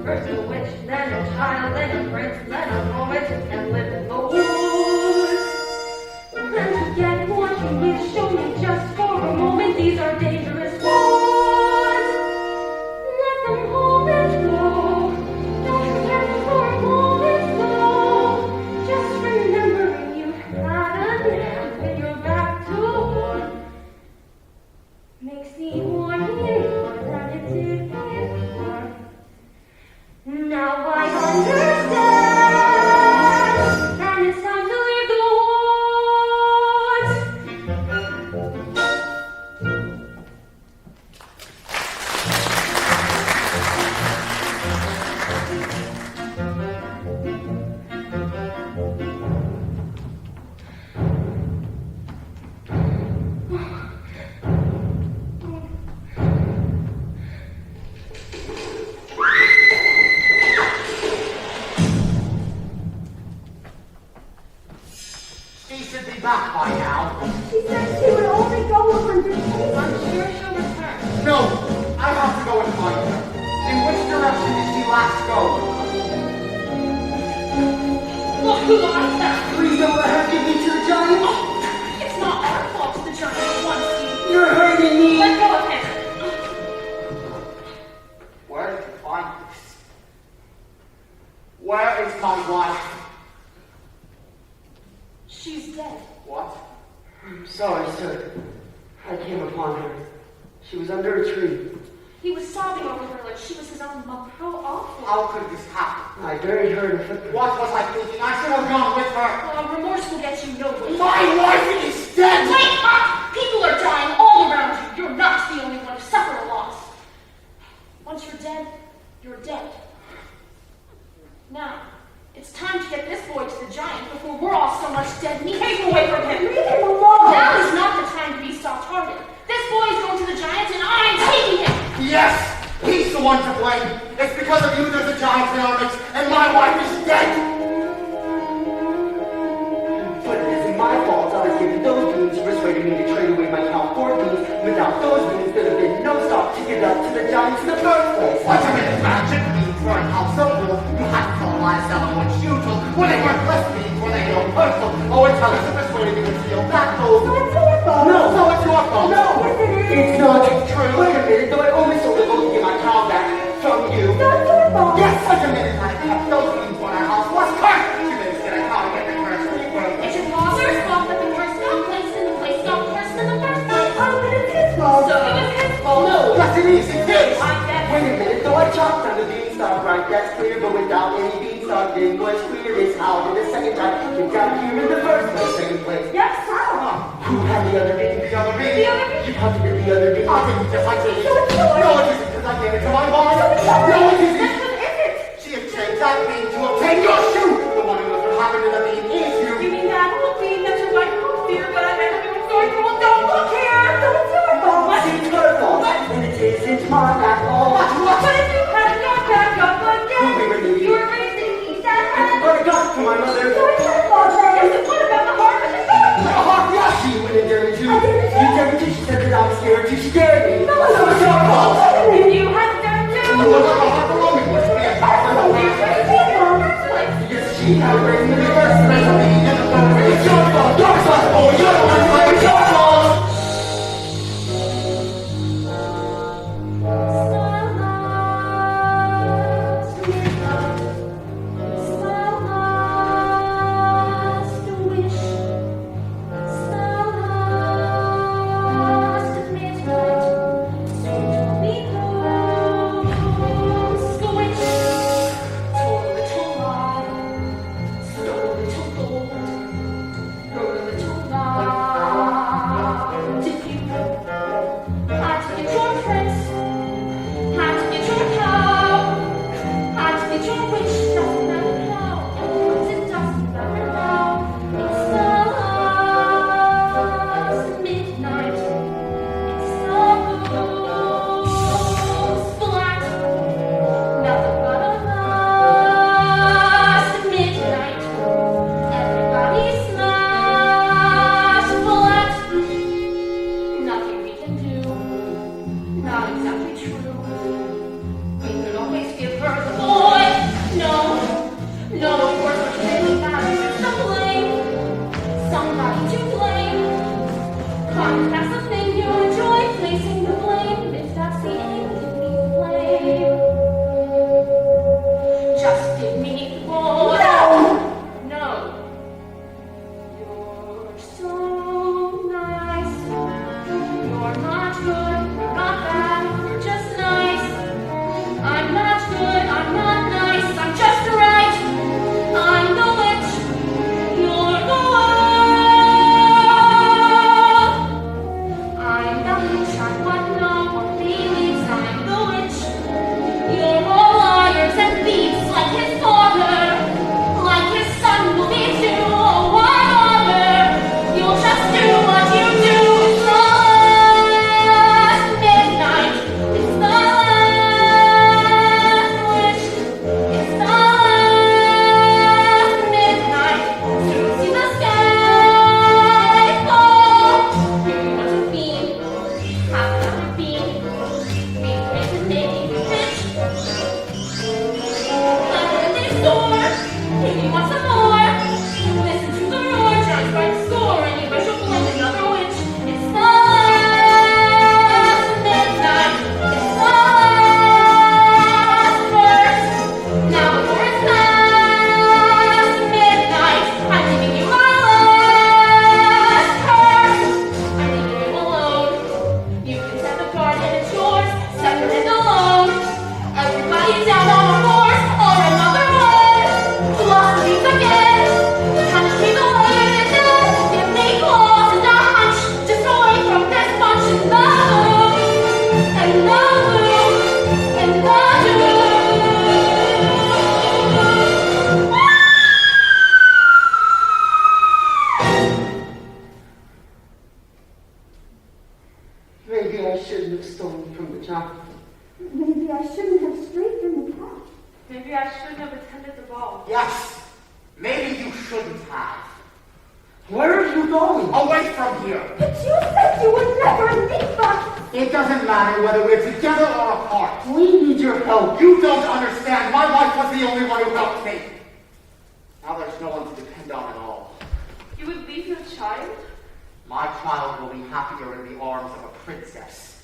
First a witch, then a child, then a prince, then a moment, and live in the woods. And to get what you wish, show me just for a moment. These are dangerous woods. Let them hold and go. Don't forget for a moment, though. Just remembering you had a nap when you're back to war. Makes the warning more than it did before. Now I understand, and it's time to leave the She should be back by now. She said she would only go 100 paces. I'm sure she'll return. No, I have to go and find her. In which direction did she last go? Look who I found. Please don't let her give me to the giant. It's not our fault the giant wants you. You're hurting me. Let go of him. Where did you find this? Where is my wife? She's dead. What? I'm sorry, sir. I came upon her. She was under a tree. He was sobbing over her like she was his own mother. How awful. How could this happen? I buried her in a footprint. What was I thinking? I should have gone with her. Remorse will get you nowhere. My wife is dead! Wake up! People are dying all around you. You're not the only one to suffer a loss. Once you're dead, you're dead. Now, it's time to get this boy to the giant before we're all so much dead. Take away from him. Leave him alone. Now is not the time to be soft-hearted. This boy is going to the giant and I'm taking him. Yes! He's the one to blame. It's because of you there's a giant in our midst, and my wife is dead! But it isn't my fault. I was given those beans, persuaded me to trade away my cow for beans. Without those beans, there'd have been no stop to get up to the giants in the first place. Wait a minute, magic beans weren't how simple. You had to tell lies down what you told. When they weren't less beans, when they go personal. Oh, and tell us if persuaded you to steal back those. So it's your fault. No, so it's your fault. right, that's clear, but without any beanstalk, then what's clear is how did the second time you got here in the first place, second place. Yes, how? Who had the other bean? The other bean. The other bean? You have to get the other bean. I didn't just like it. So it's yours. No, it isn't because I gave it to my mom. So it's yours. No, it isn't. Then what is it? She exchanged that bean to obtain your shoe. The one who knows what happened to the bean is you. You mean that little bean that your wife put here, but I never knew it going through? Don't look here! So it's your fault. It's her fault, and it isn't mine at all. But if you hadn't gone back up again, We were leaving. you were raising me that had. But it got to my mother. So it's her fault then. Yes, it would have been the heart of the family. Yes, she went and did it too. I did it too. You did it too. She said that I was scared too. She scared me. No, So it's your fault. If you hadn't done You too, will never have the woman which we have found. you're crazy in the first place. Yes, she had raised me the first It's place. your fault. Your responsible. You're the one who made it. Your fault. Nothing we can do. Not exactly true. We could always give her the boy. No, no, of course, what you really matters is the blame. Somebody to blame. Come, that's the thing you enjoy, placing the blame. If that's the aim, give me the blame. Just give me the boy. No. You're so nice. You're not good, you're not bad, you're just nice. I'm not good, I'm not nice, I'm just right. I'm the witch, you're the wolf. I'm the witch, I'm what no one believes. I'm the witch. You're all liars and thieves like his father, like his son will be too. Oh, why bother? You'll just do what you do. It's the last midnight. It's the last wish. It's the last midnight. To see the sky fall. You want to be, have another beam. Be rich and make you rich. Clever in this store. If you want some more, listen to the roar. Just by the score, and you wish you'll blame another witch. It's the last midnight. It's the last verse. Now before it's last midnight, I'm giving you my last curse. I'm leaving you alone. You can set the garden, it's yours, separate and alone. Everybody down on the floors, or another one. Philosophies again. Time to keep away and then give me claws and a hunch. Just away from this bunch and the blue, and the blue, and the Maybe I shouldn't have stolen from the child. Maybe I shouldn't have strayed from the path. Maybe I shouldn't have attended the ball. Yes. Maybe you shouldn't have. Where are you going? Away from here. But you said you would never leave us. It doesn't matter whether we're together or apart. We need your help. You don't understand. My wife was the only one who helped me. Now there's no one to depend on at all. You would leave your child? My child will be happier in the arms of a princess.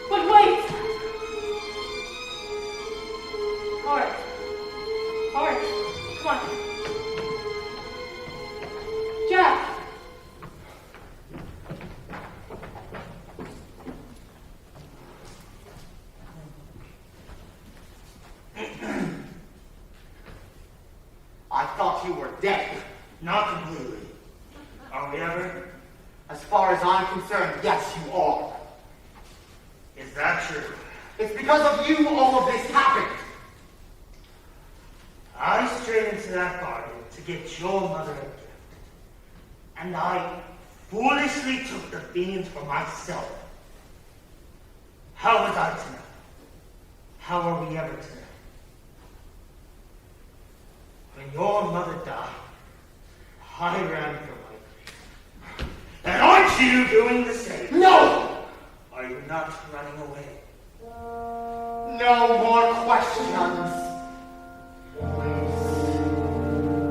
But wait! Alright. Alright. Come on. Jack! dead. Not completely. Are we ever? As far as I'm concerned, yes, you are. Is that true? It's because of you all of this happened. I strayed into that garden to get your mother a gift. And I foolishly took the beans for myself. How was I to know? How are we ever to know? When your mother died, I ran for my grief. And aren't you doing the same? No! Are you not running away? No more questions. Please.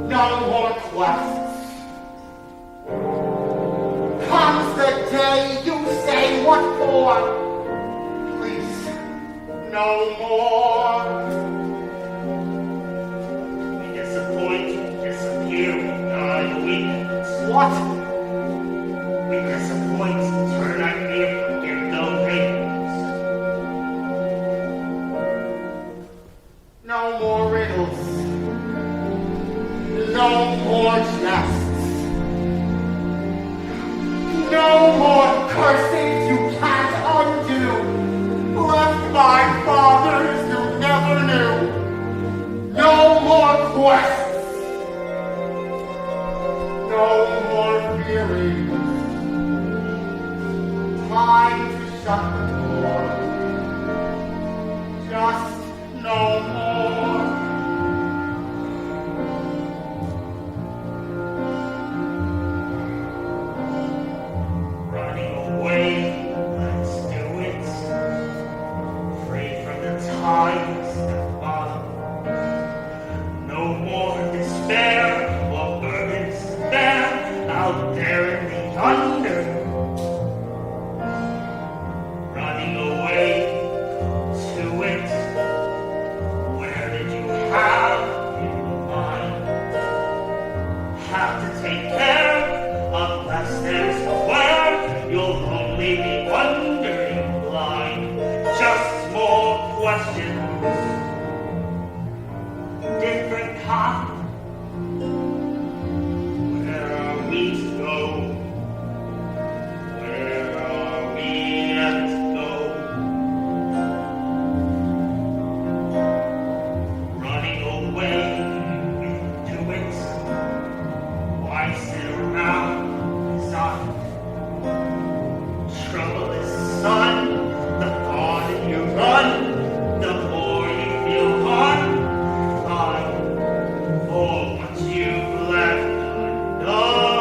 No more quests. Comes the day you say what for. Please. No more. We disappoint, we disappear, we die, we weakness. What? We disappoint, turn our ear, give no papers. No more riddles. No more jests. No more curses you can't undo. Left by fathers you never knew. No more quests. No more feelings. Time to shut the door. Just no more. Running away, let's do it. Free from the tides that follow. No more despair or burdens to bear out there in the under. Running away to it. Where did you have in mind? Have to take care unless there's nowhere. You'll only be wondering blind. Just more questions. Different kind. Where are we to go? Where are we to go? Running away, we do it. Why sit around silent? Trouble is sun, the farther you run, the more you feel unkind. For what you've left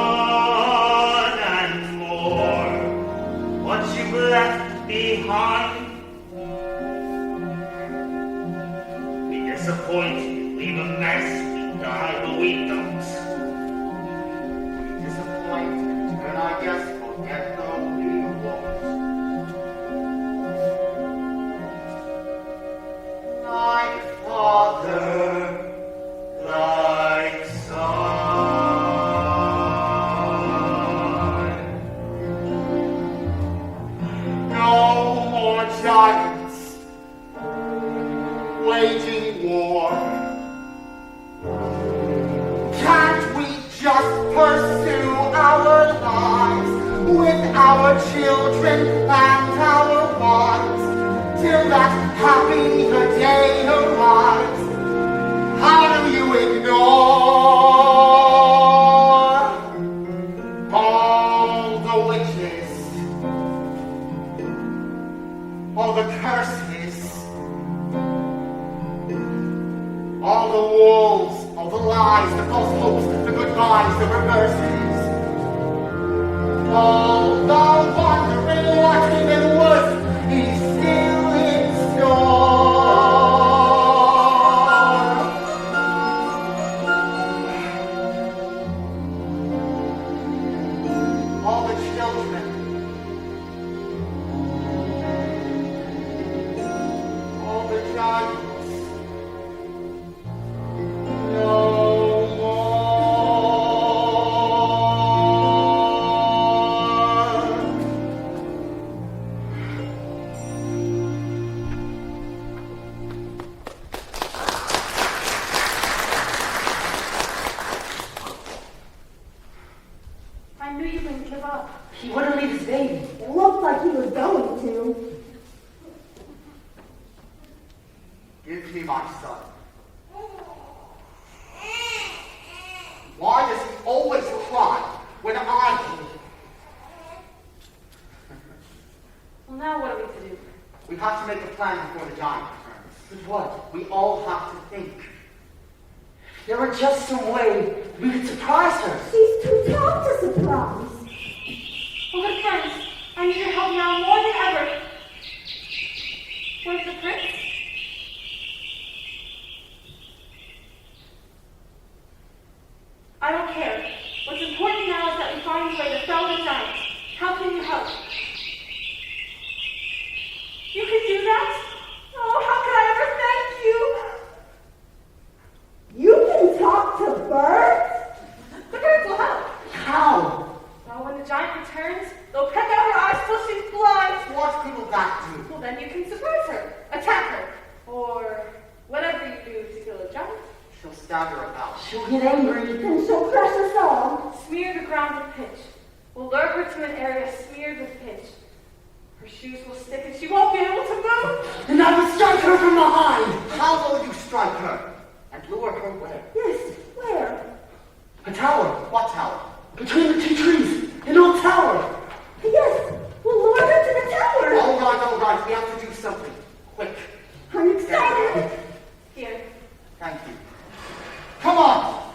undone and more, what you've left behind. We disappoint, we leave a mess, we die, but we don't. We disappoint, and I guess forget the we lost. Like father, like son. No more giants waging war. Can't we just pursue our lives with our children and our wives till that happier day arrives? How do you ignore all the witches, all the curses, all the wolves, all the lies, the false hopes, the goodbyes, the reverses, all the wondering what even worse is still in store. All the children, all the giants, no more. baby. It looked like he was going to. Give me my son. Why does he always cry when I leave? Well, now what are we to do? We have to make a plan before the giant returns. But what? We all have to think. There were just some way we could surprise her. She's too tough to surprise. Well, good friends, I need your help now more than ever. Where's the prince? I don't care. What's important now is that we find a way to fell the giant. How can you help? You can do that? Oh, how could I ever thank you? You can talk to birds? The birds will help. How? Well, when the giant returns, they'll peck out her eyes till she's blind. What good will that do? Well, then you can surprise her, attack her, or whatever you do to kill a giant. She'll stagger about. She'll get angry. And she'll crush us all. Smear the ground with pitch. We'll lure her to an area smeared with pitch. Her shoes will stick and she won't be able to move. And I will strike her from behind. How will you strike her? And lure her where? Yes, where? A tower. What tower? Between the two trees. An old tower. Yes, we'll lure her to the tower. All right. We have to do something. Quick. I'm excited. Here. Thank you. Come on.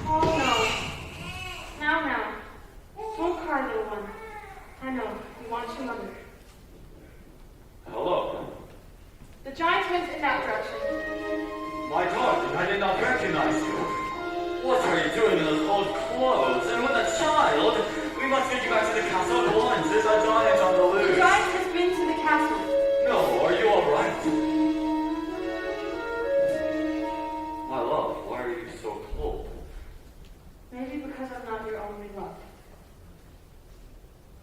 Oh, no. Now. Don't cry, little one. I know. You want your mother. Hello. The giant went in that direction. My darling, I did not recognize you. What are you doing in those old clothes? And with a child? We must get you back to the castle at once. There's a giant on the The loose. giant has been to the castle. No, are you all right? My love, why are you so cold? Maybe because I'm not your only love.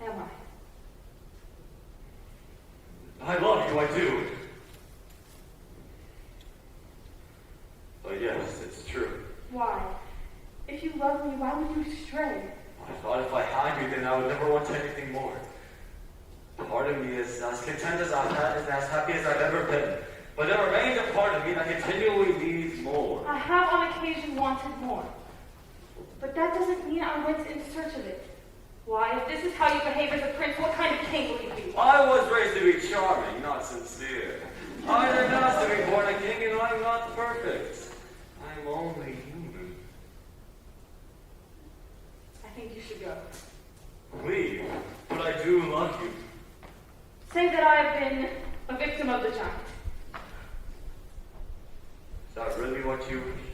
Am I? I love you, I do. But yes, it's true. Why? If you love me, why would you stray? I thought if I had you, then I would never want anything more. Part of me is as content as I've had and as happy as I've ever been. But there remains a part of me that continually needs more. I have on occasion wanted more. But that doesn't mean I went in search of it. Why, if this is how you behave as a prince, what kind of king will you be? I was raised to be charming, not sincere. I didn't ask to be born a king, and I'm not perfect. I'm only human. I think you should go. Leave, but I do love you. Say that I have been a victim of the giant. Is that really what you wish?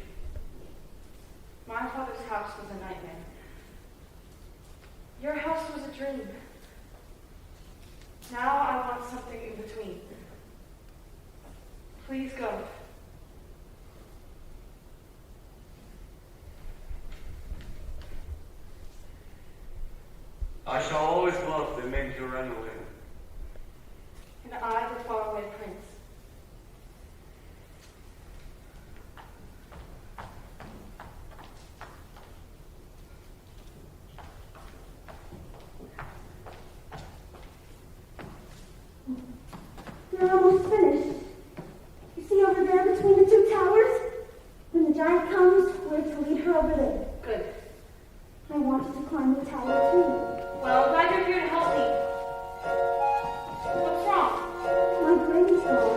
My father's house was a nightmare. Your house was a dream. Now I want something in between. Please go. I shall always love the men who ran away. And I, the faraway prince. You're almost finished. You see over there between the two towers? When the giant comes, we're to lead her over there. Good. I wanted to climb the tower too. Well, I'm glad you're here to help me. What's wrong? My gravestone.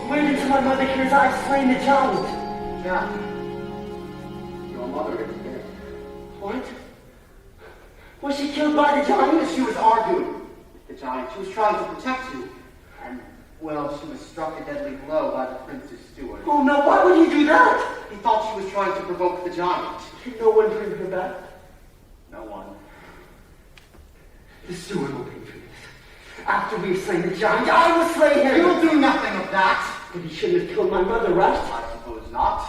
Wait until my mother hears I've slain the giant. Jack, your mother is dead. What? Was she killed by the giant? She was arguing with the giant. She was trying to protect you. And, well, she was struck a deadly blow by the prince's steward. Oh no, why would he do that? He thought she was trying to provoke the giant. Can no one bring her back? No one. The steward will pay for this. After we've slain the giant, I will slay him! You'll do nothing of that. But he shouldn't have killed my mother, right? I suppose not.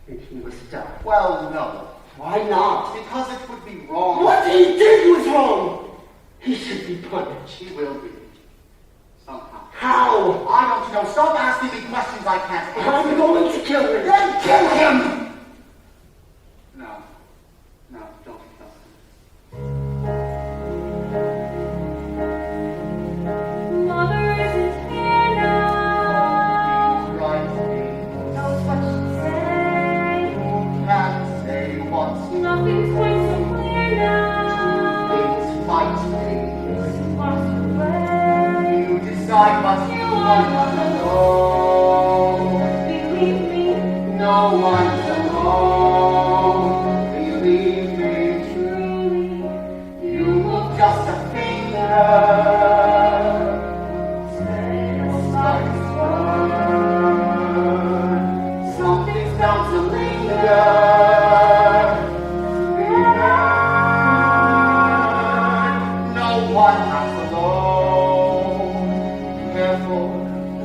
And he must die. Well, no. Why not? Because it would be wrong. What he did was wrong! He should be punished. He will be. Somehow. How? I don't know. Stop asking me questions I can't answer. I'm going to kill him. Then kill him! No. No, don't kill him. Mother isn't here now. Right, me. Knows what she'd say. Can't say what's Nothing's quite so clear now. Things fight me. Lost her way. You decide what you want to know. Believe me, No one's alone. Believe me, truly. you move just a finger. Say The the slightest slightest word. Something's bound to linger. No one acts alone. Careful,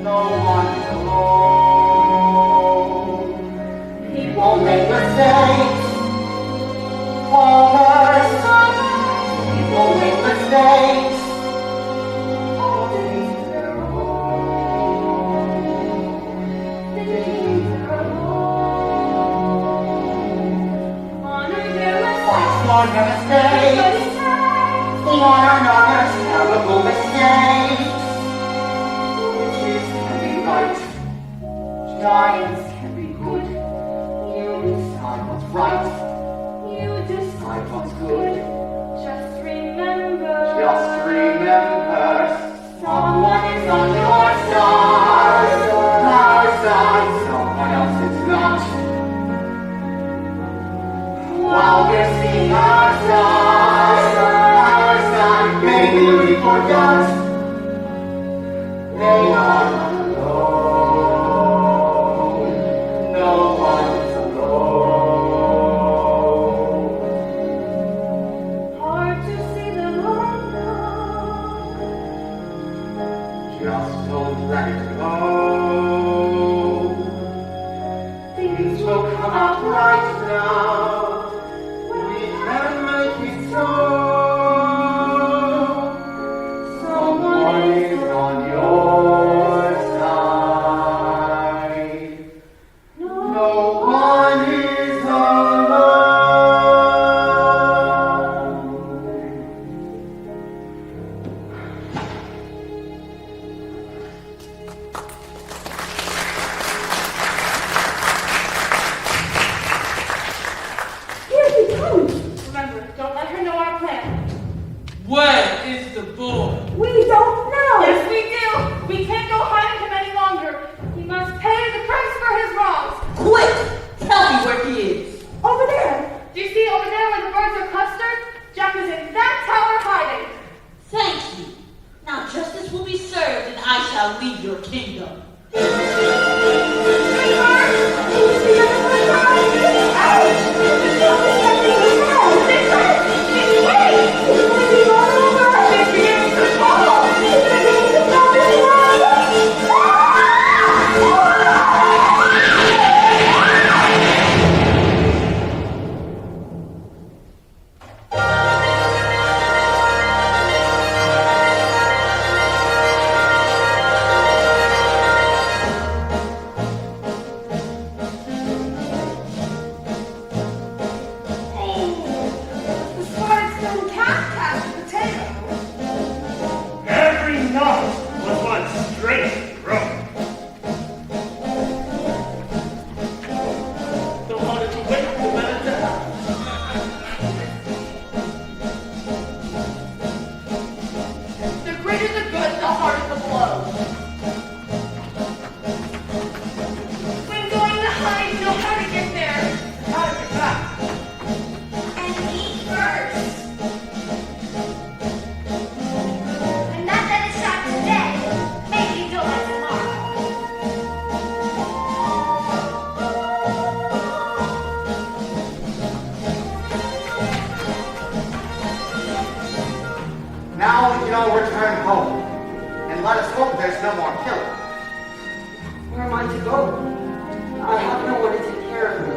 no one's alone. People make mistakes. Farmers, people make mistakes. All things their own. Things their own. honor their Fight for your mistakes. The honor others' terrible mistakes. Witches can be right. Giants can be good. You decide what's right. You Decide decide what's good. Just remember. Just remember, someone is on your side. Our side, someone else is not. While we're seeing our side, maybe we forgot. They are not alone. No one's alone. Hard to see the light now. Just don't let it go. Things will come out right now. We can make it so. Someone is on your side. No one is alone. Here he comes. Remember, don't let her know our plan. Where is the boy? We don't know. Yes, we do. We can't go hiding him any longer. He must pay the price for his wrongs. Quick! Tell me where he is. Over there. Do you see over there where the birds are clustered? Jack is in that tower hiding. Thank you. Now justice will be served, and I shall leave your kingdom. you'll return home. And let us hope there's no more killing. Where am I to go? I have no one to take care of me.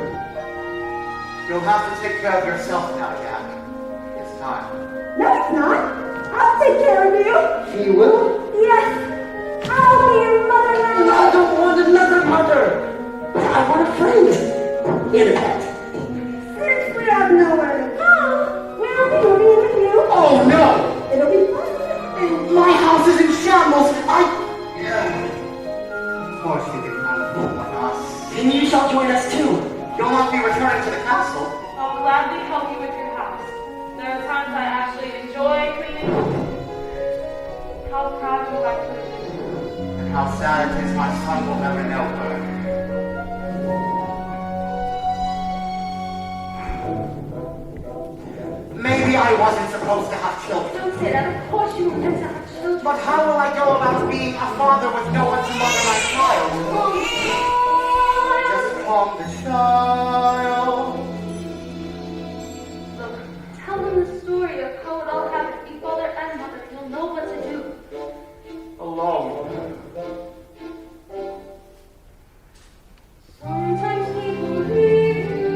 You'll have to take care of yourself now, Jack. It's time. No, it's not. I'll take care of you. He will? Yes. I'll be your mother now. I don't want another mother. I want a friend. In a pet. Since we have nowhere to go, we'll be moving in with you. Oh, no! It'll be fun. My house is in shambles. Yeah. Of course you can come home with us. Then you shall join us too. You'll not be returning to the castle. I'll gladly help you with your house. There are times I actually enjoy cleaning. How proud you are to have been. And how sad it is my son will never know her. Maybe I wasn't supposed to have children. Don't say that. Of course you were meant to have children. But how will I go about being a father with no one to mother my child? Just calm the child. Look, tell them the story of how it all happened. Be father and mother. You'll know what to do. Alone. Sometimes people leave you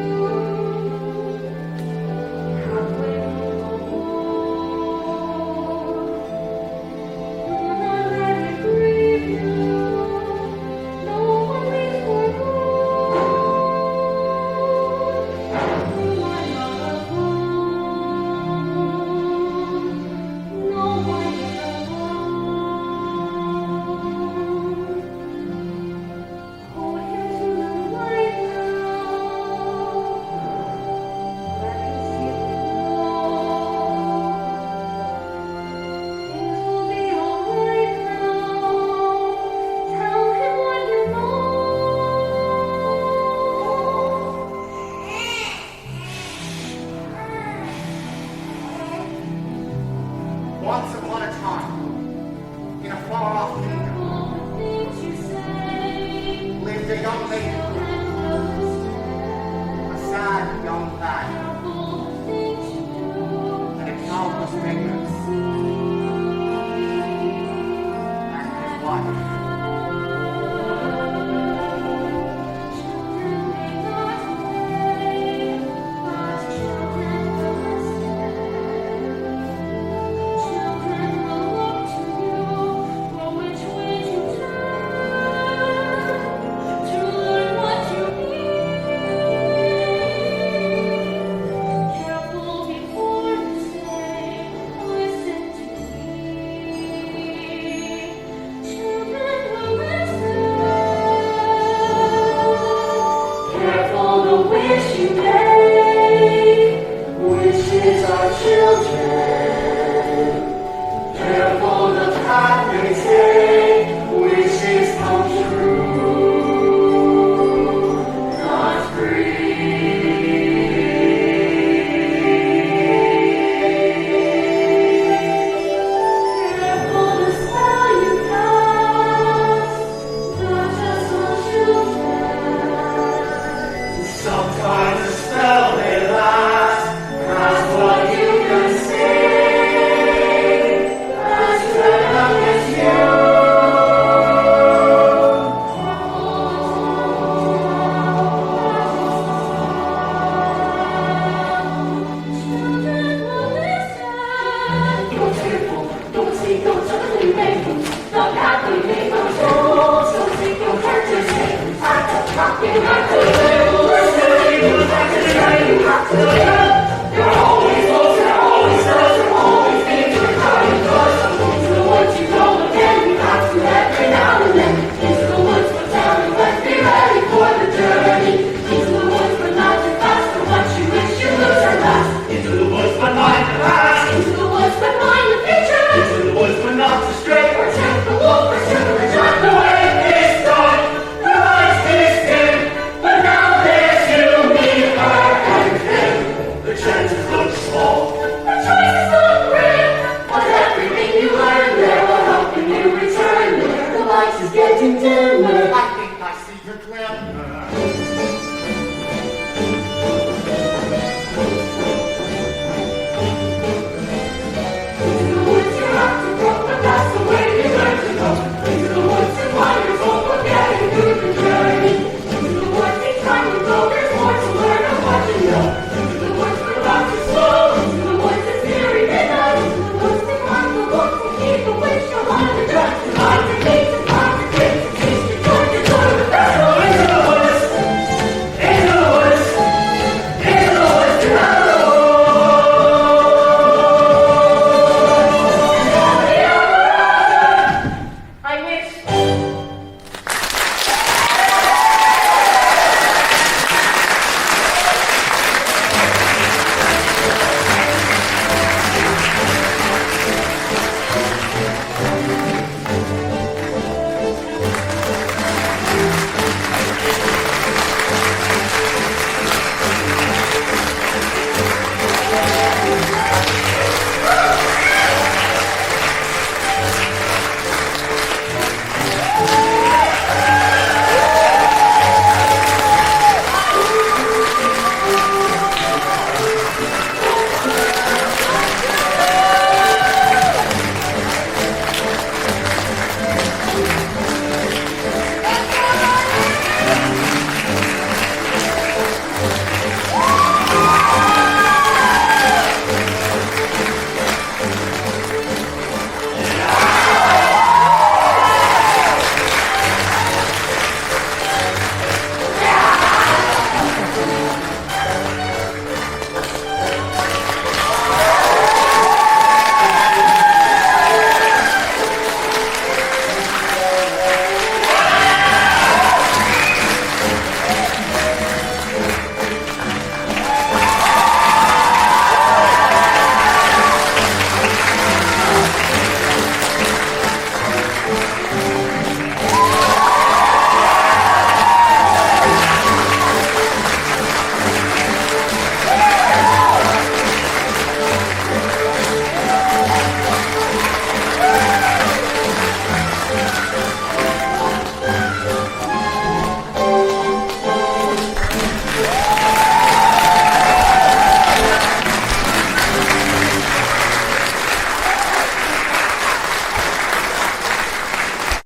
halfway through the world. Not let it grieve you. No one waits for you. You are not alone. No one is alone. Hold him to the light now. Let him see the world. Things will be alright now. Tell him what you know. Once upon a time, in a far-off kingdom, All the things you say. lived a young lady, a sad young lad, All the things you do. and a childless maiden, and his wife. Children may not play, but children will stay. Children will look to you for which way to turn, to learn what you need. Careful before you say, listen to me. Children will listen. Careful the wish you make. Wishes are children. Careful the path they take. Wishes come true. Not Careful the spell you cast. Not just on children. Sometimes a spell may last. That's what you can say. As long as you. Children will listen. Don't fearful, don't say, don't suddenly make. The path we make on souls. Don't seek, don't hurt yourself. Act up, talking, act to you. Listen, you have to say, you have to.